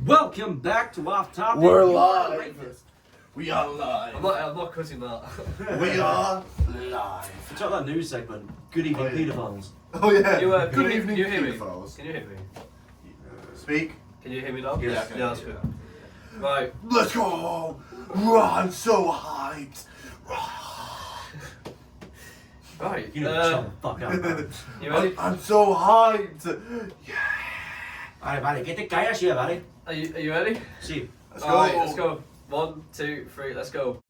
Welcome back to Off Topic. We're You are live. rapist. We are live. I'm not cutting that. We are live. It's like that news segment. Good evening, Oh, yeah. paedophiles. Oh yeah. Good Good evening, Can you hear me? pedophiles. Can you hear me? Speak. Can you hear me now? Yes. Yeah, that's good. Right. Let's go. I'm so hyped. Right. You know, shut the fuck up, man. You ready? I'm so hyped. Alright, vale, ¿qué te callas ya, vale? Are you ready? Sí. Let's go. Alright, let's go. 1, 2, 3, let's go.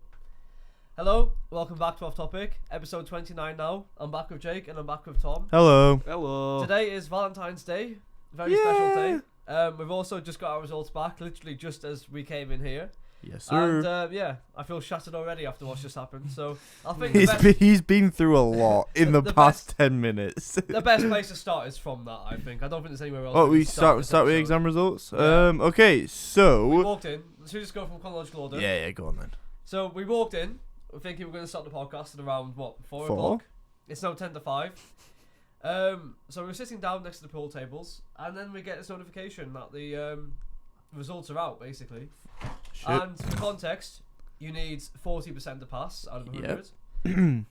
Hello, welcome back to Off Topic, episode 29 now. I'm back with Jake and I'm back with Tom. Hello. Hello. Today is Valentine's Day, very special day. We've also just got our results back, literally just as we came in here. Yes, sir. And yeah, I feel shattered already after what's just happened. So I think the best, He's been through a lot in the The past 10 minutes. the best place to start is from that. I think. I don't think there's anywhere else. Oh, we we can start this with episode. exam results. Yeah. Okay, We so walked in. Let's just go from chronological order. yeah, go on then. So we walked in, thinking we're going to start the podcast at around what 4 4? o'clock. It's now 10 to 5. So we're sitting down next to the pool tables, and then we get this notification that the results are out, basically. Shit. And for context, you need 40% to pass out of 100.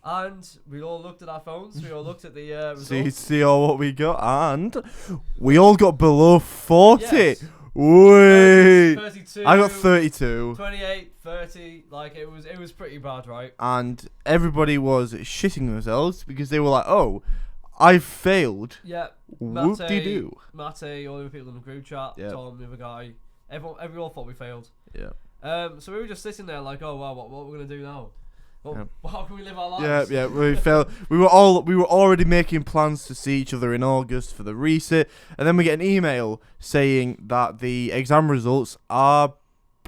And we all looked at our phones. We all looked at the results. see all what we got, and we all got below 40. Yes. Wait. 32. I got 32, 28, 30. Like it was pretty bad, right? and everybody was shitting themselves because they were like, "Oh, I failed." Yeah. Whoop-de-doo. Mate, all the people in the group chat, Yeah. Tom, the other guy, everyone thought we failed. Yeah. So we were just sitting there like, oh wow, what are we gonna do now? Well, Yeah. how can we live our Yeah, lives? yeah, we failed. We were already making plans to see each other in August for the resit, and then we get an email saying that the exam results are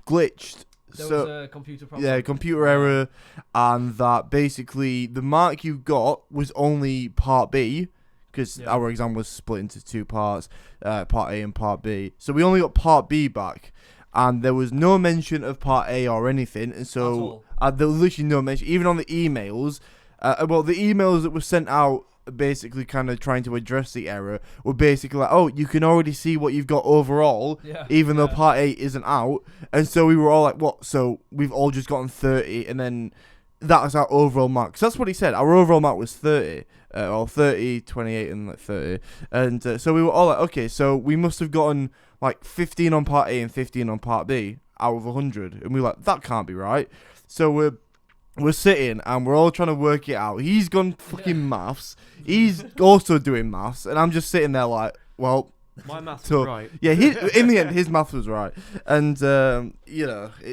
glitched. There So was a computer problem. yeah, computer error, and that basically the mark you got was only part B, because Yeah. our exam was split into two parts, part A and part B. So we only got part B back, and there was no mention of part A or anything, and At so all. there was literally no mention, even on the emails. Well, the emails that were sent out, basically kind of trying to address the error, were basically like, oh, you can already see what you've got overall, Yeah. even though yeah. part A isn't out. And so we were all like, what? So we've all just gotten 30, and then that was our overall mark. 'Cause that's what he said. Our overall mark was 30, or 30, 28, and like 30. And so we were all like, okay, so we must have gotten like 15 on part A and 15 on part B out of 100. And we were like, that can't be right. So we're sitting and we're all trying to work it out. He's gone fucking maths. He's also doing maths, and I'm just sitting there like, well, My math's So- right. yeah. In the end, his maths was right, and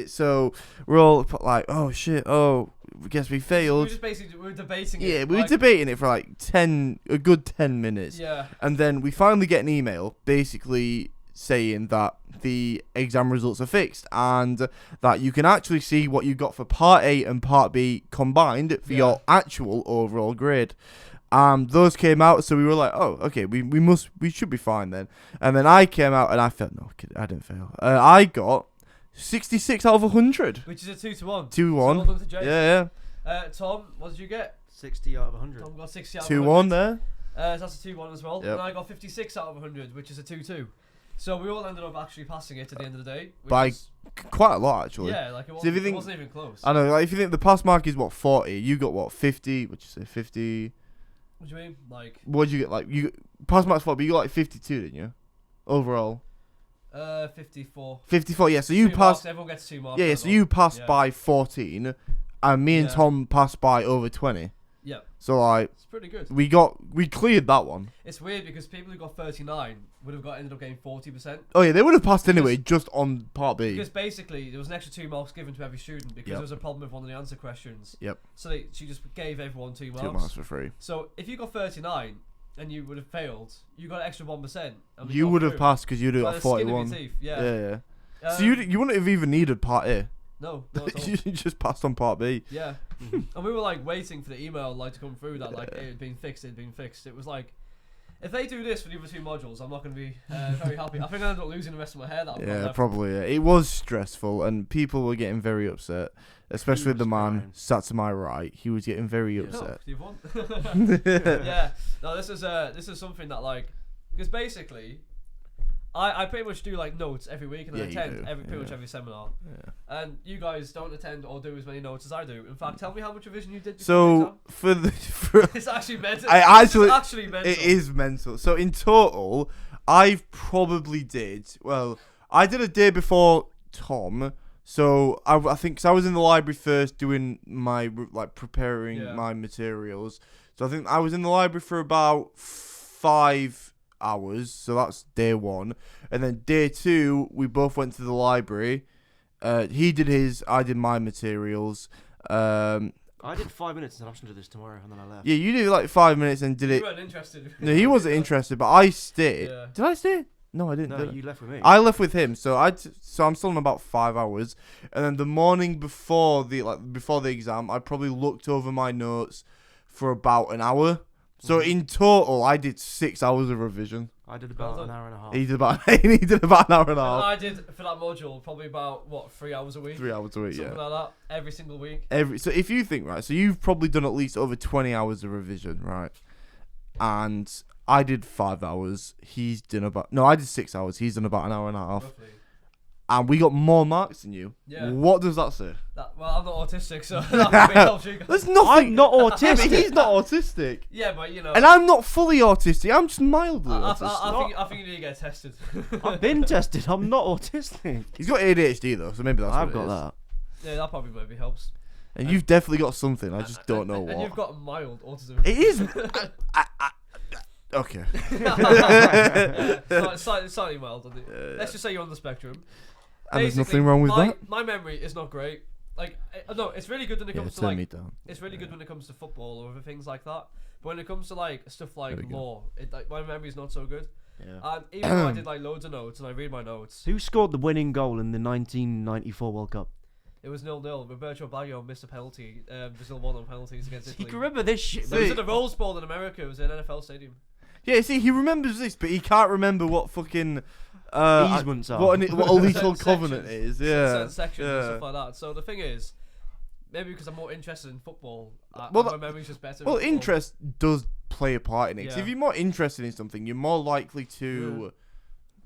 so we're all like, oh shit, oh, I guess we We were failed. just basically we were debating it. Yeah, we were like, debating it for like a good 10 minutes, Yeah. and then we finally get an email basically saying that the exam results are fixed and that you can actually see what you got for part A and part B combined for Yeah. your actual overall grade. Those came out, so we were like, oh, okay, we should be fine then. And then I came out and I failed. No, I didn't fail. I got 66 out of 100. Which is a 2 to 1. 2-1. So well done to Jake. Yeah, Tom, what did you get? 60 out of 100. Tom got 60 out of 2-1 100. there. So that's a 2-1 as well. Yep. And I got 56 out of 100, which is a 2-2. So we all ended up actually passing it at the end of the day. Which By is, quite a lot, actually. yeah, like it So if you wasn't, it think- wasn't even close. I know, like, if you think the pass mark is, 40, you got, 50? What'd you say, 50? What do you mean? Like, What'd you get, like, you pass mark's 40, but you got, 52, didn't you? Overall. 54. 54, yeah, so you 2 passed, marks, everyone gets 2 marks. yeah, that's so all. you passed Yeah. by 14, and me and Yeah. Tom passed by over 20. Yeah, So, like, it's pretty good. we cleared that one. It's weird because people who got 39 would have ended up getting 40%. Oh, yeah, they would have passed anyway, just on part B. Because basically there was an extra 2 marks given to every student because Yep. there was a problem with one of the answer questions. Yep. So she just gave everyone 2 marks. 2 marks for free. So if you got 39 and you would have failed, you got an extra 1%. And we You got would have through passed because you'd have by got the skin of your 41. teeth. Yeah, Yeah. yeah. So you wouldn't have even needed part A. No, not at all. You just passed on part B. Yeah. And we were like waiting for the email like to come through that like it had been fixed, It was like, if they do this for the other 2 modules, I'm not going to be very happy. I think I ended up losing the rest of my hair that I've got Yeah, left. probably. Yeah. It was stressful, and people were getting very upset, especially was the man crying. sat to my right. He was getting very No, upset. you've won. Yeah. No, this is something that like, because basically, I pretty much do like notes every week, and I Yeah, you attend do, pretty much every seminar. Yeah. And you guys don't attend or do as many notes as I do. In fact, tell me how much revision you did. So for the It's actually mental. It's actually mental. It is mental. So in total, I've probably did. Well, I did a day before Tom. So I think 'cause I was in the library first doing my preparing my materials. So I think I was in the library for about 5 hours. So that's day 1, and then day 2 we both went to the library. He did his, I did my materials. I did 5 minutes and I listened to this tomorrow, and then I left. Yeah, you did like 5 minutes and did You it. weren't interested. No, he wasn't interested, but I stayed. Yeah. Did I stay? No, I didn't. No, did I? you left with me. I left with him, so I'm still in about 5 hours, and then the morning before the exam, I probably looked over my notes for about an hour. So in total, I did 6 hours of revision. I did about an hour and a half. He did about an hour and a half. I did for that module probably about 3 hours a week. 3 hours a week, Something like that every single week. So if you think, right, so you've probably done at least over 20 hours of revision, right? And I did 5 hours. He's done I did 6 hours. He's done about an hour and a half. Roughly. And we got more marks than you. Yeah. What does that say? Well, I'm not autistic, so that probably helps you guys. There's nothing. I'm not Yeah, but autistic. he's not autistic. Yeah, but you know. And I'm not fully autistic. I'm just mildly autistic. I think you need to get tested. I've been tested. I'm not autistic. He's got ADHD though, so maybe that's I've what it got is. that. Yeah, that probably maybe helps. And you've definitely got something. I just don't know And what. you've got mild autism. It is. Okay. Slightly mild. Let's just say you're on the spectrum. And there's Basically, nothing wrong with that. My memory is not great. Like, no, it's really good when it Yeah, comes to turn me like. down. It's really good when it comes to football or other things like that. But when it comes to like stuff like There we go. law, my memory's not so good. Yeah. And even though I did like loads of notes and I read my notes, Who scored the winning goal in the 1994 World Cup? it was 0-0. Roberto Baggio missed a penalty. Brazil won on penalties against You Italy. can remember this shit. It was in the Rose Bowl in America. It was in an NFL stadium. Yeah, see, he remembers this, but he can't remember what fucking Easements are. what a lethal Certain covenant sections. is. Yeah, Certain sections and yeah. stuff like that. So the thing is, maybe because I'm more interested in football, Well, my memory's just better. Well, in football. interest does play a part in it. 'Cause Yeah. if you're more interested in something, you're more likely to.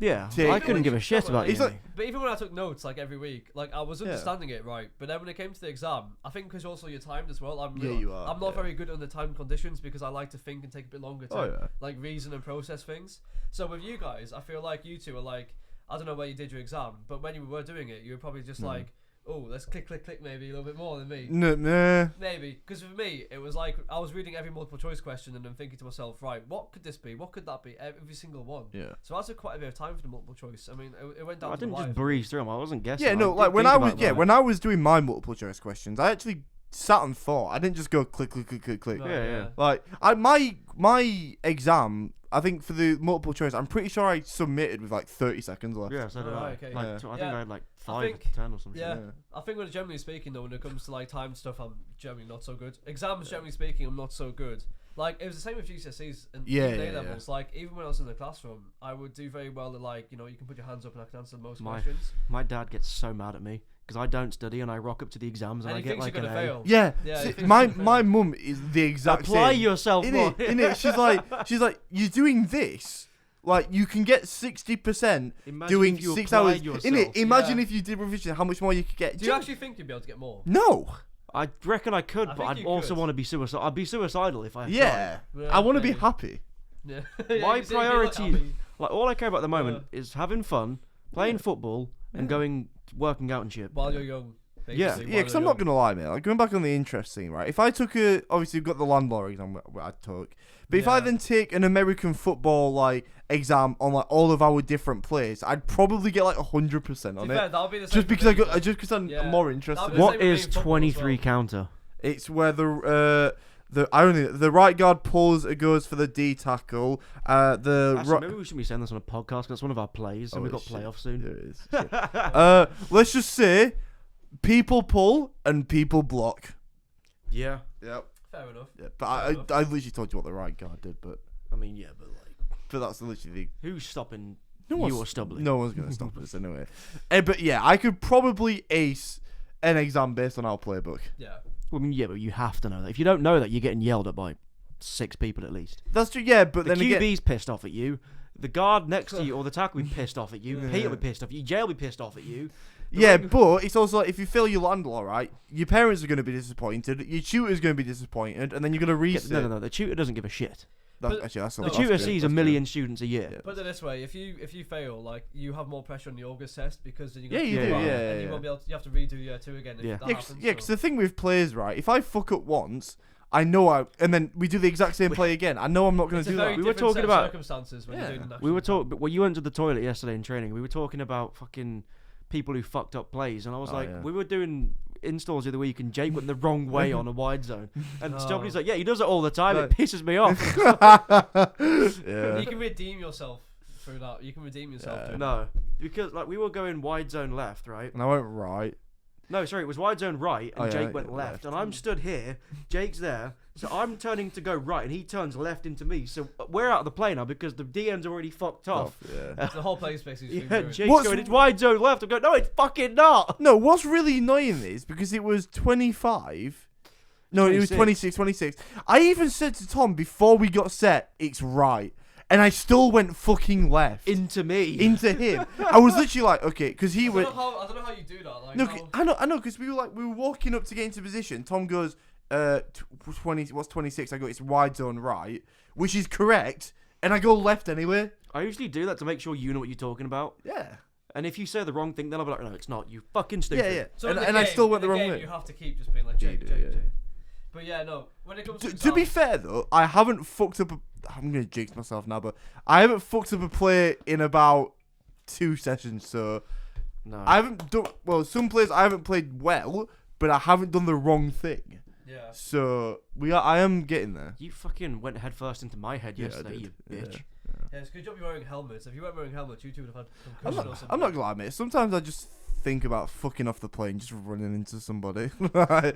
Yeah, Take- I couldn't give a shit about It's it. like- But even when I took notes like every week, like I was Yeah. understanding it right. But then when it came to the exam, I think because also you're timed as well. Yeah, you are, I'm not yeah. very good under time conditions because I like to think and take a bit longer to Oh, yeah. like reason and process things. So with you guys, I feel like you two are like, I don't know where you did your exam, but when you were doing it, you were probably just like, oh, let's click maybe a little bit more than me. Nah. Maybe, because for me, it was like I was reading every multiple choice question and then thinking to myself, right, what could this be? What could that be? Every single one. Yeah. So I took quite a bit of time for the multiple choice. I mean, it went down I to the didn't wire. just breeze through them. I wasn't guessing. Yeah, no, I like did when think I was about that. when I was doing my multiple choice questions, I actually sat and thought. I didn't just go click. Right, Yeah. Like my exam, I think for the multiple choice, I'm pretty sure I submitted with like 30 seconds left. Yeah, so did I. Right, okay. Like, Yeah. I think Yeah. I had like I 5 think- or 10 or something. Yeah. Yeah. I think when generally speaking though, when it comes to like time stuff, I'm generally not so good. Exams, generally speaking, I'm not so good. Like it was the same with GCSEs and Yeah, even yeah, A levels. Like even when I was in the classroom, I would do very well at like you can put your hands up and I can answer most questions. My dad gets so mad at me because I don't study and I rock up to the exams and And I he get thinks like you're an gonna A. fail. Yeah. Yeah, See, it feels my like a my fail. mum is the exact Apply same. yourself more. In it. She's like, you're doing this. Like you can get 60% Imagine doing if you 6 applied hours. yourself. In it, imagine Yeah. if you did revision, how much more you could get. Do you actually think you'd be able to get more? No. I reckon I could, I but think I'd you also could. want to be suicidal. I'd be suicidal if I tried. Yeah. Yeah, I want to be maybe. happy. Yeah. My You see, you'd be like, priority- I mean, Like all I care about at the moment is having fun, playing football, and working out and shit. while you're young. Yeah, basically, yeah. while Because you're I'm not young. gonna lie, man. Like going back on the interest thing, right? If I took obviously we've got the land law exam what I took, but if I Yeah. then take an American football like exam on like all of our different plays, I'd probably get like 100% To on be it. fair, that'll be the same Just for because me, just because I'm Yeah. more interested. That'll be the What same with me is in football as 23 well. counter? It's where the right guard pulls goes for the D tackle. Actually, maybe we shouldn't be saying this on a podcast 'cause that's one of our plays, and we've got playoffs soon. There it is. Let's just say people pull and people block. Yeah. Yep. Fair enough. Yeah, but Fair enough. I literally told you what the right guard did, but I mean, yeah, but like, that's literally who's stopping no you one's, or Stubbly? No one's gonna stop us anyway. But yeah, I could probably ace an exam based on our playbook. Yeah. Well, I mean, yeah, but you have to know that. If you don't know that, you're getting yelled at by 6 people at least. That's true. Yeah, but The then QB's again, pissed off at you. the guard next to you or the tackle will be pissed off at you. Yeah. Peter will be pissed off at you. Jay will be pissed off at you. Yeah, but it's also like if you fail your land law, right, your parents are going to be disappointed, your tutor's going to be disappointed, and then you're going to resit. No. The tutor doesn't give a shit. That's The that's tutor good, sees that's a million students a year. Yeah. Put it this way: if you fail, like you have more pressure on the August test because then you Yeah, you do, and yeah. you won't be able to, you have to redo year 2 again. If Yeah. that Yeah, happens, because so. the thing with players, right, if I fuck up once, I know and then we do the exact same play again. I know I'm not going It's to a do very that. We were different talking set of about- circumstances when Yeah. you're doing the national We were exam. talking, well, you went to the toilet yesterday in training. We were talking about fucking people who fucked up plays, and I was Oh, like, yeah. we were doing installs the other week, and Jake went the wrong way on a wide zone, and Oh. Stubby's like, yeah, he does it all the time. No. It pisses me off. Yeah. You can redeem yourself through that. You can redeem yourself. Yeah. doing No, because like we were going wide zone left, right? And I went right. No, sorry, it was wide zone right, and Oh, yeah, Jake went yeah, left, left. and I'm stood here. Jake's there, so I'm turning to go right, and he turns left into me. So we're out of the play now because the DM's already fucked off. Yeah. that. The whole place basically. Yeah, just being ruined. Jake's What's- going, it's wide zone left. I'm going, no, it's fucking not. No, what's really annoying is because it was 25. No, it was 26. I even said to Tom before we got set, it's right. And I still went fucking left. Into me. Into him. I was literally like, okay, because he I went. don't know how you do that. Like, No, how- I know, because we were walking up to get into position. Tom goes, 20. What's 26? I go, it's wide zone right, which is correct, and I go left anyway. I usually do that to make sure you know what you're talking about. Yeah. And if you say the wrong thing, then I'll be like, no, it's not. You fucking stupid. Yeah, yeah. So and in the and I game- still went in the wrong game, way. You have to keep just being like Jake, Yeah, Jake, yeah. Jake. But yeah, no. When it comes to To be exams- fair though, I haven't fucked up. I'm gonna jinx myself now, but I haven't fucked up a play in about 2 sessions. So No. I haven't done well. Some plays I haven't played well, but I haven't done the wrong thing. yeah. So I am getting there. You fucking went headfirst into my head Yeah, I yesterday, did. you Yeah. bitch. Yeah, it's a good job you're wearing helmets. If you weren't wearing helmets, you two would have had I'm concussion or not. something. I'm not gonna admit. Sometimes I just think about fucking off the plane, just running into somebody. like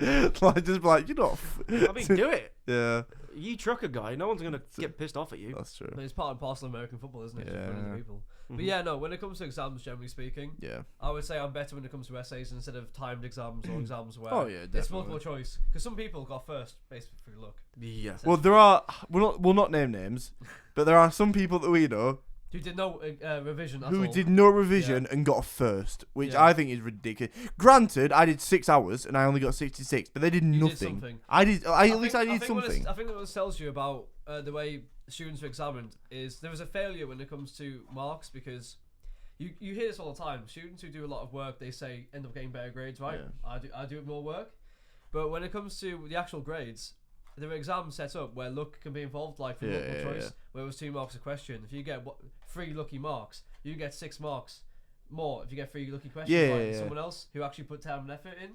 just be like, you know. I mean, do it. Yeah, You trucker guy, no one's going to get pissed off at you. that's true. But it's part and parcel of American football, isn't it? Just running into Yeah. people. Mhm. But yeah, no. When it comes to exams, generally speaking, Yeah. I would say I'm better when it comes to essays instead of timed exams or exams where Oh, yeah, it's definitely. multiple choice. Because some people got first basically through luck. Yeah. Well, there are. We'll not name names, but there are some people that we know Who did no revision at who all. did no revision and got a first, which Yeah. I think is ridiculous. Granted, I did 6 hours and I only got 66, but they did You did nothing. something. I did. At least I think did what something. I think what this tells you about the way students are examined is there is a failure when it comes to marks because you hear this all the time. Students who do a lot of work, they say end up getting better grades, right? Yeah. I do more work, but when it comes to the actual grades, there are exams set up where luck can be involved, like for multiple choice, where it was 2 marks a question. If you get 3 lucky marks, you get 6 marks more if you get 3 lucky questions Yeah, right yeah, than yeah. someone else who actually put time and effort in.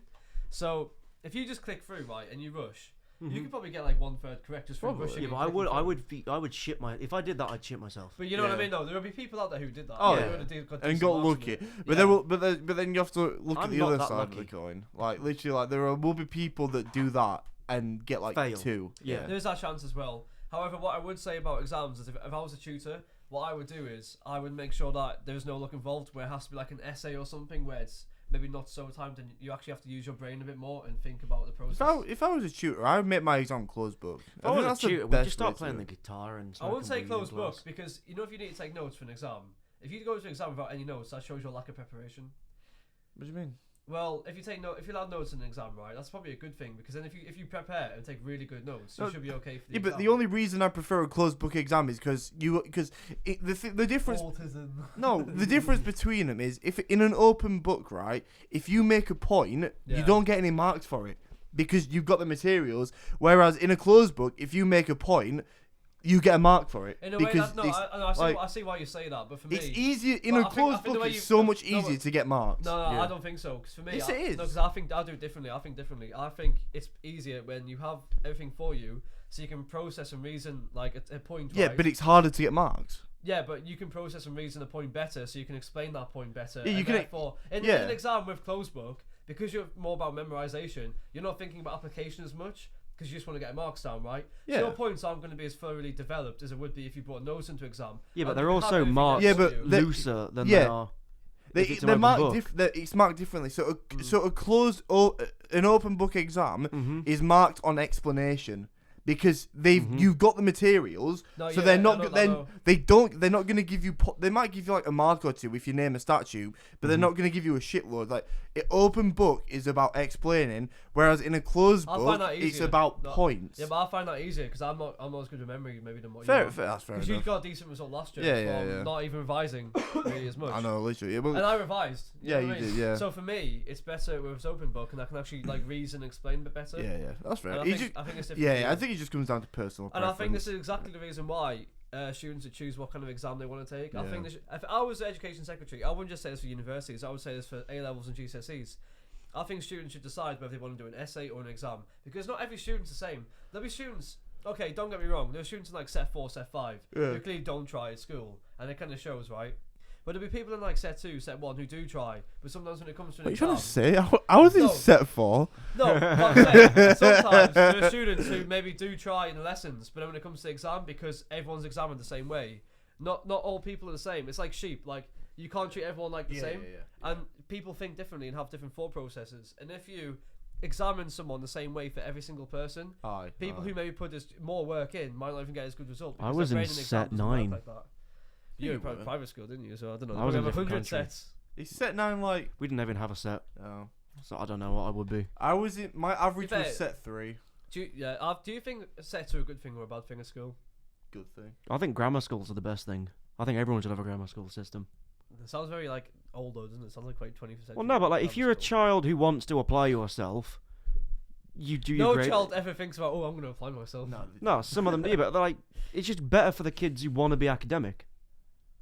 So if you just click through right and you rush, you could probably get like 1/3 correct just from Probably. rushing. Yeah, and but I clicking would, through. I would shit my. If I did that, I'd shit myself. But you know what I Yeah. mean? No, there will be people out there who did that. Oh, Who yeah. would've got And decent got marks on lucky, it. but Yeah. but then you have to look I'm at the not other that side of lucky. the coin. Like literally, like there will be people that do that and get like Fail. 2. Yeah. There is that chance as well. However, what I would say about exams is if I was a tutor, what I would do is I would make sure that there's no luck involved where it has to be like an essay or something where it's maybe not so timed and you actually have to use your brain a bit more and think about the process. If I was a tutor, I would make my exam closed book. If I was a that's the tutor, we'd best just start way to playing do the it. guitar and. I wouldn't say smoking weed in closed book class. because you know if you need to take notes for an exam, if you go to an exam without any notes, that shows your lack of preparation. What do you mean? Well, if you allow notes in an exam, right, that's probably a good thing because then if you prepare and take really good notes, you No, should be okay for the Yeah, exam. but the only reason I prefer a closed book exam is because the difference. autism. No, the difference between them is if in an open book, right? If you make a point, Yeah. you don't get any marks for it because you've got the materials. Whereas in a closed book, if you make a point, you get a mark for it In a way, because that, no, it's, I see why you say that, but for me, it's easier in Well, a I think closed the book. way It's you- so much no, easier but- to get marks. no, Yeah. I don't think so. Because for me, Yes, it is. No, because I think I'll do it differently. I think it's easier when you have everything for you, so you can process and reason like a point. Yeah, right? but it's harder to get marks. Yeah, but you can process and reason a point better, so you can explain that point better. Yeah, you and can- therefore, in yeah. an exam with closed book, because you're more about memorization, you're not thinking about application as much. Because you just want to get marks down, right? Yeah. So your points aren't going to be as thoroughly developed as it would be if you brought notes into exam. Yeah, but And they're you have also everything marked there Yeah, for but you. they- looser than yeah. they are. if it's an They're open marked book. it's marked differently. So a closed an open book exam Mhm. is marked on explanation because you've got the materials, No, so yeah, they're I not know go- that, then though. they're not gonna give you they might give you like a mark or two if you name a statue, but they're not gonna give you a shitload. Like open book is about explaining, whereas in a closed I'll book find that it's easier. about No, points. Yeah, but I find that easier because I'm not as good at memory maybe than what fair, you are. that's fair Because you enough. got a decent result last year Yeah, from yeah. not even revising really as much. I know, literally. Yeah, well, And I revised. You know Yeah, what I you mean? did, yeah. So for me, it's better with open book, and I can actually like reason and explain a bit better. yeah, that's fair. And I He think, just- I think it's different. yeah, for you. I think it just comes down to personal And I preference. think this is exactly the reason why students should choose what kind of exam they want to take. I Yeah. think if I was the education secretary, I wouldn't just say this for universities. I would say this for A levels and GCSEs. I think students should decide whether they want to do an essay or an exam because not every student's the same. There'll be students. Okay, don't get me wrong. There are students in like set 4, set 5 Yeah. who clearly don't try at school, and it kind of shows, right? But there'll be people in like set 2, set 1 who do try, but sometimes when it comes to an What are you exam, trying to say? I was in No. set 4. no, what I'm saying, sometimes there are students who maybe do try in the lessons, but then when it comes to exam, because everyone's examined the same way, not all people are the same. It's like sheep. Like you can't treat everyone like the same, and people think differently and have different thought processes. And if you examine someone the same way for every single person, people who maybe put more work in might not even get as good result. I because was their in brain and set exam doesn't work 9. Like that. You You were were. private school, didn't you? So I don't know. I was in a we have different 100 country. sets. It's set 9 like. We didn't even have a set, Oh. so I don't know what I would be. I was in. My average bet- was set 3. Do you think sets are a good thing or a bad thing at school? Good thing. I think grammar schools are the best thing. I think everyone should have a grammar school system. It sounds very like old though, doesn't it? Sounds like quite 20%. Well, no, but like if you're a child who wants to apply yourself, you do your No grade. child ever thinks about, oh, I'm going to apply myself. No, some of them do, but they're like it's just better for the kids who want to be academic.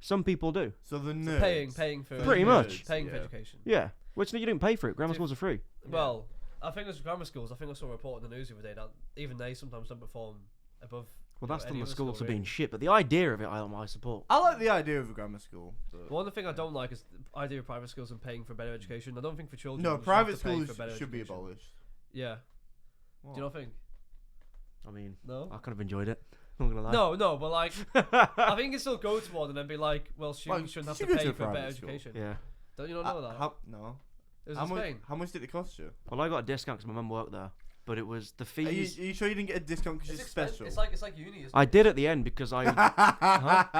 Some people do. So the So nerds. paying for Pretty much. paying for yeah. education. Yeah, which you don't pay for it. Grammar Do- schools are free. Well, I think there's grammar schools. I think I saw a report in the news the other day that even they sometimes don't perform above. Well, you know, that's any on the other schools school, for being really. shit, but the idea of it, I support. I like the idea of a grammar school. But One thing I don't like is the idea of private schools and paying for better education. I don't think for children. no, you should private have to pay schools for better should be education. abolished. Yeah. Do you not think? I mean, No. I kind of enjoyed it. Not gonna lie. No, but like, I think it still go to one and then be like, well, students Well, shouldn't have you to go to pay a for better private school. education. Yeah. Don't you not know that? No. It was How in much? Spain. How much did it cost you? Well, I got a discount because my mum worked there, but it was the Are fees. you sure you didn't get a discount because It's it's expensive. special? It's like uni, isn't I it? did at the end because I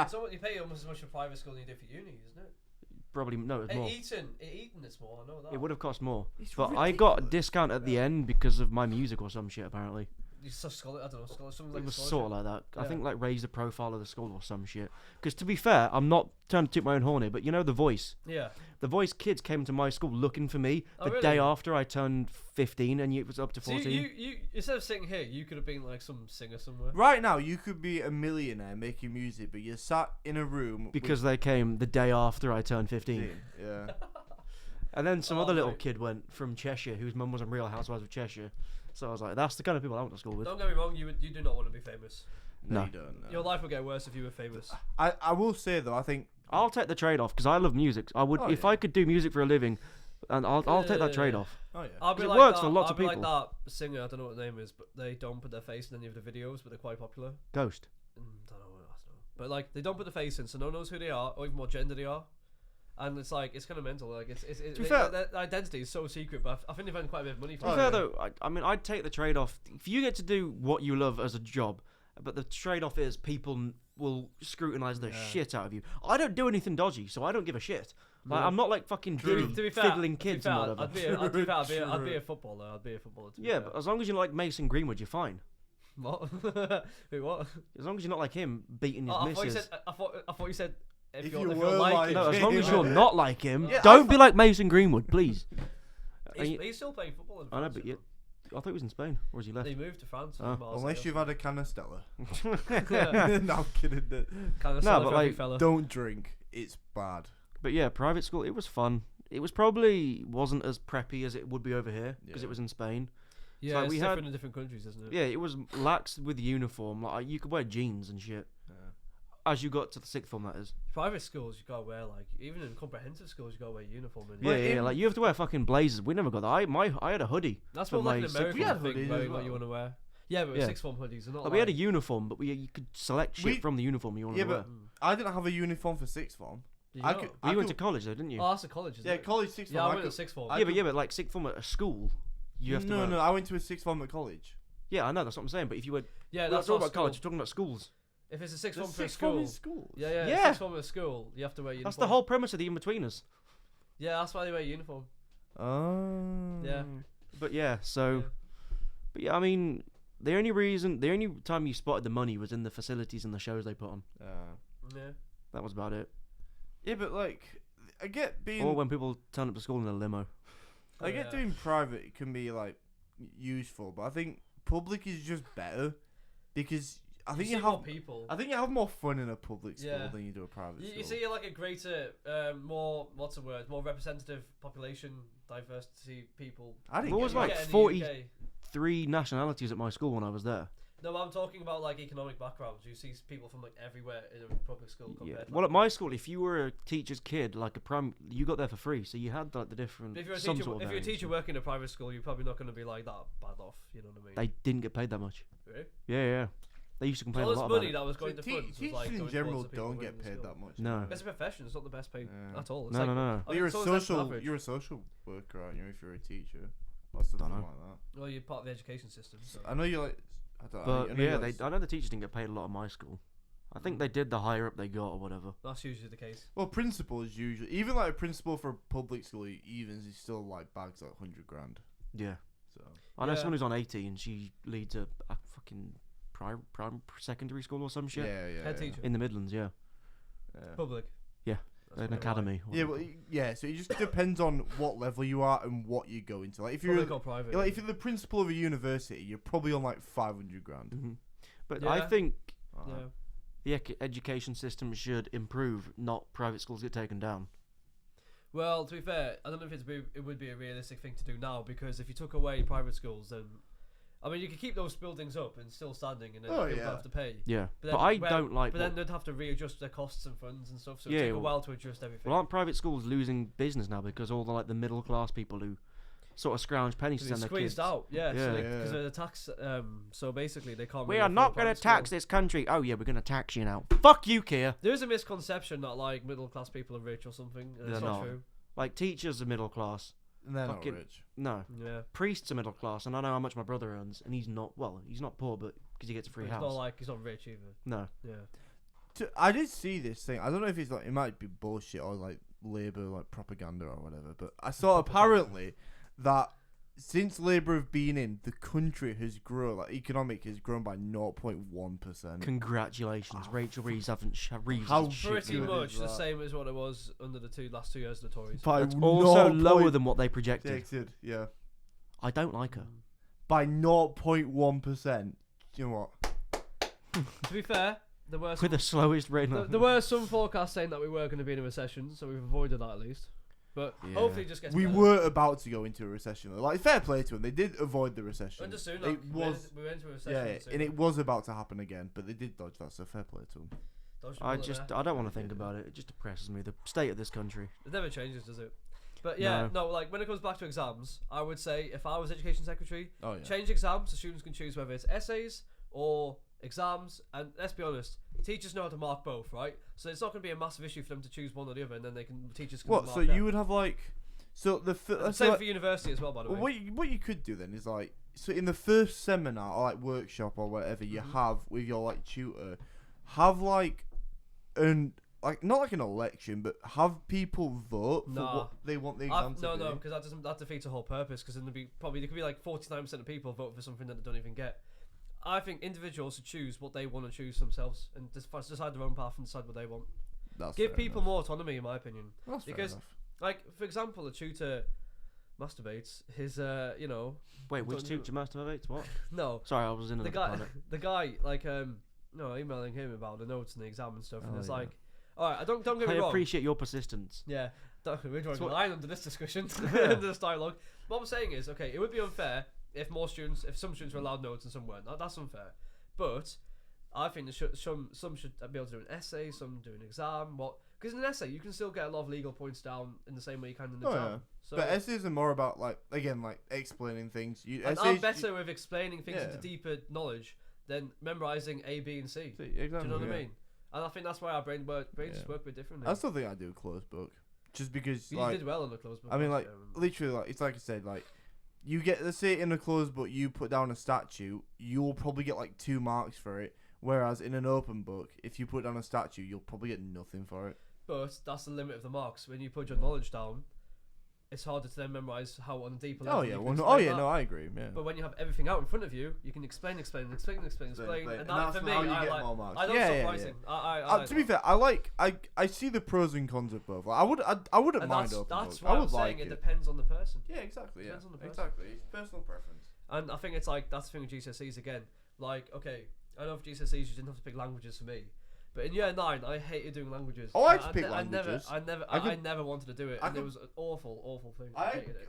It's almost, you pay almost as much for private school than you do for uni, isn't it? probably no, it was more. At Eton, it's more. I know that. It would have cost more, It's but I got a ridiculous. discount at the end because of my music or some shit. Apparently, You such scholar. I don't know. Something like it was a sort of scholarship. like that. I Yeah. think like raise the profile of the school or some shit. Because to be fair, I'm not trying to toot my own horn here, but you know the Voice. Yeah. The Voice kids came to my school looking for me Oh, the really? day after I turned 15, and it was up to So 14. you instead of sitting here, you could have been like some singer somewhere. Right now, you could be a millionaire making music, but you're sat in a room because they came the day after I turned 15. with yeah. And then some Oh, other little mate. kid went from Cheshire, whose mum was on Real Housewives of Cheshire. So I was like, that's the kind of people I went to school with. Don't get me wrong. You do not want to be famous. No. you don't. No. Your life would get worse if you were famous. I will say though, I think I'll take the trade off because I love music. I would Oh, if yeah. I could do music for a living, and I'll take that trade off. oh yeah. I'll be It like works that, for lots I'll of be people. like that singer. I don't know what the name is, but they don't put their face in any of the videos, but they're quite popular. Ghost. Don't know what else. But like they don't put the face in, so no one knows who they are or even what gender they are. And it's like it's kind of mental. Like it's To be fair- their identity is so secret. But I think they've earned quite a bit of money To for be it. fair though, I mean, I'd take the trade off. If you get to do what you love as a job, but the trade off is people will scrutinize the Yeah. shit out of you. I don't do anything dodgy, so I don't give a shit. Like, No. I'm not like fucking True. Diddy To be fair, fiddling to be kids fair, and whatever. I'd be a True. footballer. I'd be a footballer. To be Yeah, fair. but as long as you like Mason Greenwood, you're fine. What? Wait, what? As long as you're not like him beating his I thought you missus. said. I thought you said. If If you're, you if were you're like like him. No, as long as Yeah. you're not like him, Yeah, don't be like Mason Greenwood, please. He's still playing football. In I know, France, but isn't I thought he was in Spain, or has he he? left? He moved to France. Oh. Unless you've had a can of Stella. Yeah. No, I'm kidding. Kind of No, no, but, for every like, fella. Don't drink. It's bad. But yeah, private school, it was fun. It was probably wasn't as preppy as it would be over here because Yeah. it was in Spain. Yeah, like it's we different had- in different countries, isn't it? Yeah, it was lax with the uniform. Like you could wear jeans and shit. As you got to the sixth form, that is. Private schools, you gotta wear like even in comprehensive schools, you gotta wear uniform. And Yeah, But yeah, in- like you have to wear fucking blazers. We never got that. I had a hoodie. that's for more like my an sixth American We had thing, hoodies wearing as what you well. want to wear. Yeah, but Yeah. sixth form hoodies are not. Like, we had a uniform, but you could select shit We- from the uniform you wanted Yeah, to wear. but I didn't have a uniform for sixth form. I could- You went to college though, didn't you? Oh, that's a college. Isn't Yeah, it? college sixth Yeah, form. I went could- to sixth form. I yeah, but like sixth form at a school, you have to no, wear. no, I went to a sixth form at college. Yeah, I know, that's what I'm saying. But if you were, Yeah, we're not that's talking not about college, school. we're talking about schools. If it's a sixth There's form for a sixth form school, in schools. yeah, Yeah. sixth form at a school, you have to wear uniform. That's the whole premise of the in-betweeners. Yeah, that's why they wear uniform. Oh. Yeah. But yeah, so, Yeah. but yeah, I mean, the only time you spotted the money was in the facilities and the shows they put on. Yeah. That was about it. Yeah, but like, I get being. Or when people turn up to school in a limo. I get Yeah. doing private can be like useful, but I think public is just better because I think see you more have people. I think you have more fun in a public school Yeah. than you do a private You school. see like a greater, more more representative population diversity people. I didn't What get was you like get in the 40 UK. 3 nationalities at my school when I was there. No, I'm talking about like economic backgrounds. You see people from like everywhere in a public school. Yeah. Compared to, Well, like, at my school, if you were a teacher's kid, like a you got there for free, so you had like the different. If you're a some teacher, sort of if you're a teacher variation. working in a private school, you're probably not going to be like that bad off. You know what I mean? They didn't get paid that much. Really? Yeah. They used to complain All a this lot about money it. that was So going to funds was teachers like in going general towards the people don't running get the paid school. that much. No. It's a profession. It's not the best paid Yeah. at all. It's No, like, no. I But think you're a it's always less than social average. you're a social worker, aren't you? If you're a teacher, or something Dunno. like that. Well, you're part of the education system. So. I know you like. I don't know. But I know yeah, you like, I know the teachers didn't get paid a lot at my school. I think they did the higher up they got or whatever. That's usually the case. Well, principals usually, even like a principal for a public school, evens is still like bags like 100 grand. Yeah. So I know Yeah. someone who's on 80 and she leads a fucking prime secondary school or some shit yeah. Head teacher. in the Midlands. Yeah, Yeah. Public. Yeah. That's an what I academy. or Yeah, whatever. well, yeah. So it just depends on what level you are and what you go into. Like if like. you're Public or private. like if you're the principal of a university, you're probably on like 500 grand. Mhm. But I Yeah. think yeah. the education system should improve, not private schools get taken down. Well, to be fair, I don't know if it would be a realistic thing to do now, because if you took away private schools, then I mean you could keep those buildings up and still standing, and then Oh, people yeah. have to pay. Yeah, But but, then I when- don't like. But then they'd have to readjust their costs and funds and stuff, so Yeah, it'd take a well- while to adjust everything. Well, aren't private schools losing business now because all the like the middle class people who sort of scrounge pennies to Because send it's their kids? squeezed out, yeah. Yeah. Because Yeah. of the tax. So basically, they can't. We really are afford not a going to private tax school. this country. Oh yeah, we're going to tax you now. Fuck you, Keir. There is a misconception that like middle class people are rich or something. And it's They're not not. true. Like teachers are middle class. And they're not Fucking- rich. No, Yeah. priests are middle class, and I know how much my brother earns, and he's not. Well, he's not poor, but because he gets a free But house. It's not like he's not rich either. No. Yeah. I did see this thing. I don't know if it's like it might be bullshit or like Labour like propaganda or whatever, but I saw apparently that since Labour have been in, the country has grown, like economic has grown by 0.1%. Congratulations, Rachel Reeves haven't Reeves How hasn't shit Pretty you. good much is the that? same as what it was under the last 2 years of the Tories. By That's also 0.6. lower than what they projected. Yeah. I don't like her. By 0.1%. You know what? To be fair, there were With some, the slowest rate. there were some forecasts saying that we were going to be in a recession, so we've avoided that at least. But Yeah. hopefully it just gets We better. were about to go into a recession. Though. Like fair play to them, they did avoid the recession. And just soon, It was, we went into a recession. yeah, soon. and it was about to happen again, but they did dodge that. So fair play to them. Dodged a I bullet just, there. I don't want to think about it. It just depresses me. The state of this country. It never changes, does it? But yeah, no, like when it comes back to exams, I would say if I was education secretary, Oh yeah. change exams so students can choose whether it's essays or exams. And let's be honest, teachers know how to mark both, right? So it's not going to be a massive issue for them to choose one or the other, and then teachers can What? mark So them. you would have like, so the And so same like, for university as well, by the way. what you could do then is like, so in the first seminar or like workshop or whatever you Mm-hmm. have with your like tutor, have like an like not like an election, but have people vote for Nah. what they want the exam to No, be. because that defeats the whole purpose. Because then there could be like 49% of people vote for something that they don't even get. I think individuals should choose what they want to choose themselves and decide their own path and decide what they want. That's Give fair people enough. more autonomy, in my opinion. That's fair because- enough. Like for example, a tutor masturbates. His Wait, which Don't you- teacher masturbates? What? no, Sorry, I was in the another guy, planet. the guy like emailing him about the notes and the exam and stuff, and Oh, it's yeah. like, all right, don't get I me wrong. appreciate your persistence. Yeah, we're drawing a what- line under this discussion, under this dialogue. What I'm saying is, okay, it would be unfair if some students were allowed notes and some weren't. That's unfair. But I think some should be able to do an essay, some do an exam. Because in an essay you can still get a lot of legal points down in the same way you can in an Oh, exam. yeah. So But essays are more about like again like explaining things. and Essays, I'm better with explaining things into Yeah. deeper knowledge than memorizing A, B, and C. See, Do exactly, you know what yeah. I mean? And I think that's why our brains Yeah. work a bit differently. I still think I do a closed book, just because You like did well on the closed book. I mean actually, like remember. literally like it's like I said like you get, let's say in a closed book, you put down a statue, you'll probably get like 2 marks for it. Whereas in an open book, if you put down a statue, you'll probably get nothing for it. But that's the limit of the marks. When you put your knowledge down, it's harder to then memorize how on a deeper level. Oh yeah, you can well, explain that. no, I agree. Yeah. But when you have everything out in front of you, you can explain, Explain. and And that that's for me, how you I get like. more marks. I don't Yeah, stop yeah, writing. yeah. I like To be that. fair, I see the pros and cons of both. Like, I wouldn't And mind that's open that's books. why I I'm would saying like it it. depends on the person. Yeah, exactly. Yeah, Depends on the person. exactly. It's personal preference. And I think it's like that's the thing with GCSEs again. Like, okay, I know for GCSEs you didn't have to pick languages for me, but in year 9 I hated doing languages. Oh, I had to I pick ne- languages. I never I never wanted to do it, I and it could- was an awful thing. I hated it.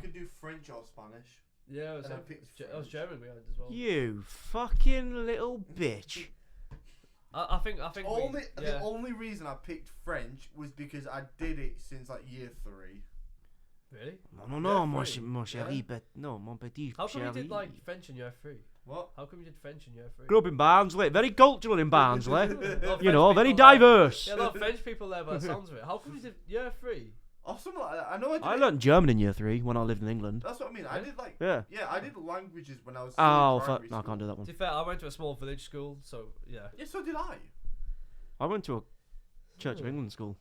could do French or Spanish. Yeah, and I picked I was French. German behind as well. You fucking little bitch. I think The only reason I picked French was because I did it since like year 3. Really? Non, Yeah, mon, free. mon chéri, Yeah. but no, mon petit How come you chéri. did like French in year 3? What? How come you did French in year 3? Grew up in Barnsley, very cultural in Barnsley. A lot of You French know, very people there. diverse. Yeah, a lot of French people there by the sounds of it. How come you did year 3? Or something like that. I know I did. I learnt German in year 3 when I lived in England. That's what I mean. I did like. Yeah. Yeah, I did languages when I was. still Oh, in fuck. primary No, I school. can't do that To one. be fair, I went to a small village school, so yeah. Yeah, so did I. I went to a Church of England school.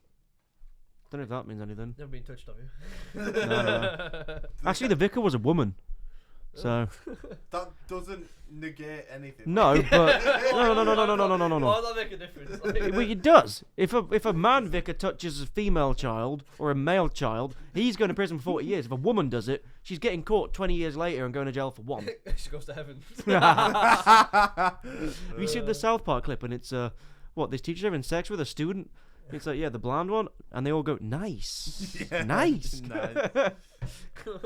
Don't know if that means anything. Never been touched, have you? No. Actually, the vicar was a woman. So, That doesn't negate anything. no, but. No. Why does that make a difference? Like, Well, it does. If a man vicar touches a female child or a male child, he's going to prison for 40 years. If a woman does it, she's getting caught 20 years later and going to jail for 1. she goes to heaven. Have you seen the South Park clip? And it's what, this teacher's having sex with a student. It's like, yeah, the blonde one, and they all go, nice, Yeah, nice. nice.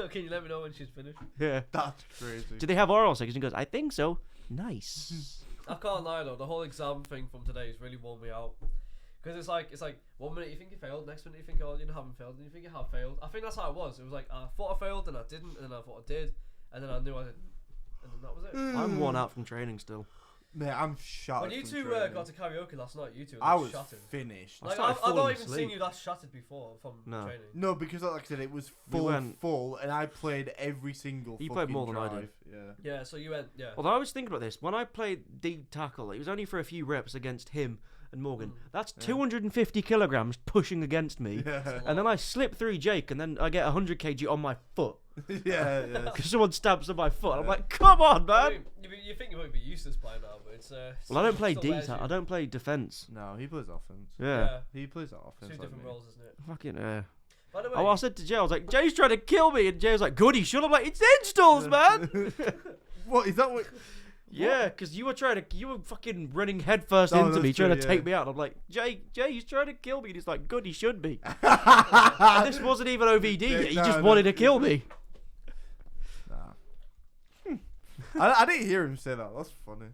Can you let me know when she's finished? Yeah. That's crazy. Do they have oral sex? And he goes, I think so. Nice. I can't lie though, the whole exam thing from today has really worn me out. Because it's like 1 minute you think you failed, next minute you think, oh, you haven't failed, and you think you have failed. I think that's how it was. It was like I thought I failed, and I didn't, and then I thought I did, and then I knew I didn't, and then that was it. I'm worn out from training still. Mate, I'm shot. When you two got to karaoke last night, you two were I was shattered. finished. I Like, started I've not falling even asleep. seen you that shattered before from No. training. No, because like I said, it was We full, went- full, and I played every single. You played fucking more than I did. drive. Yeah. Yeah, so you went, yeah. Although I was thinking about this, when I played deep tackle, it was only for a few reps against him and Morgan. That's 250 kilograms pushing against me. Yeah. And then I slip through Jake, and then I get 100 kg on my foot. yeah. Because someone stabs on my foot. I'm like, come on, I man. mean, you think you won't be useless by now, but it's Well, I don't play still D. wears you. I don't play defense. No, he plays offense. Yeah. He plays offense. Two like different me. roles, isn't it? Fucking. By the way, Oh, I said to Jay, I was like, Jay's trying to kill me, and Jay was like, "Goody, shut up!" Like, it's installs, man. What is that? What? Yeah, because you were fucking running headfirst Oh, into that's me, trying true, to yeah. take me out. And I'm like, Jay, he's trying to kill me. And he's like, good, he should be. And this wasn't even OVD yet. He No, just no. wanted to kill me. Nah. I didn't hear him say that. That's funny.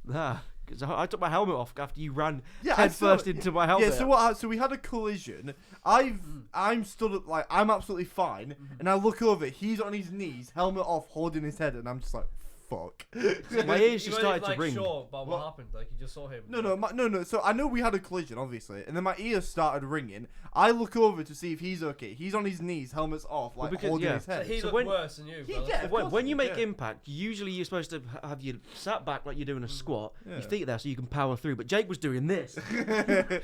Nah, because I took my helmet off after you ran Yeah, I saw headfirst it. into my helmet. Yeah. So what? So we had a collision. I'm stood up like I'm absolutely fine, and I look over. He's on his knees, helmet off, holding his head, and I'm just like, fuck. My ears you just weren't started to like ring. sure about what What? happened. Like you just saw him. No. So I know we had a collision, obviously, and then my ears started ringing. I look over to see if he's okay. He's on his knees, helmet's off, like because- holding yeah. his So head. he So looked when- worse than you. Yeah, relative. yeah. Of When, course when he you did, make yeah. impact, usually you're supposed to have you sat back like you're doing a squat, Yeah. your feet there so you can power through. But Jake was doing this.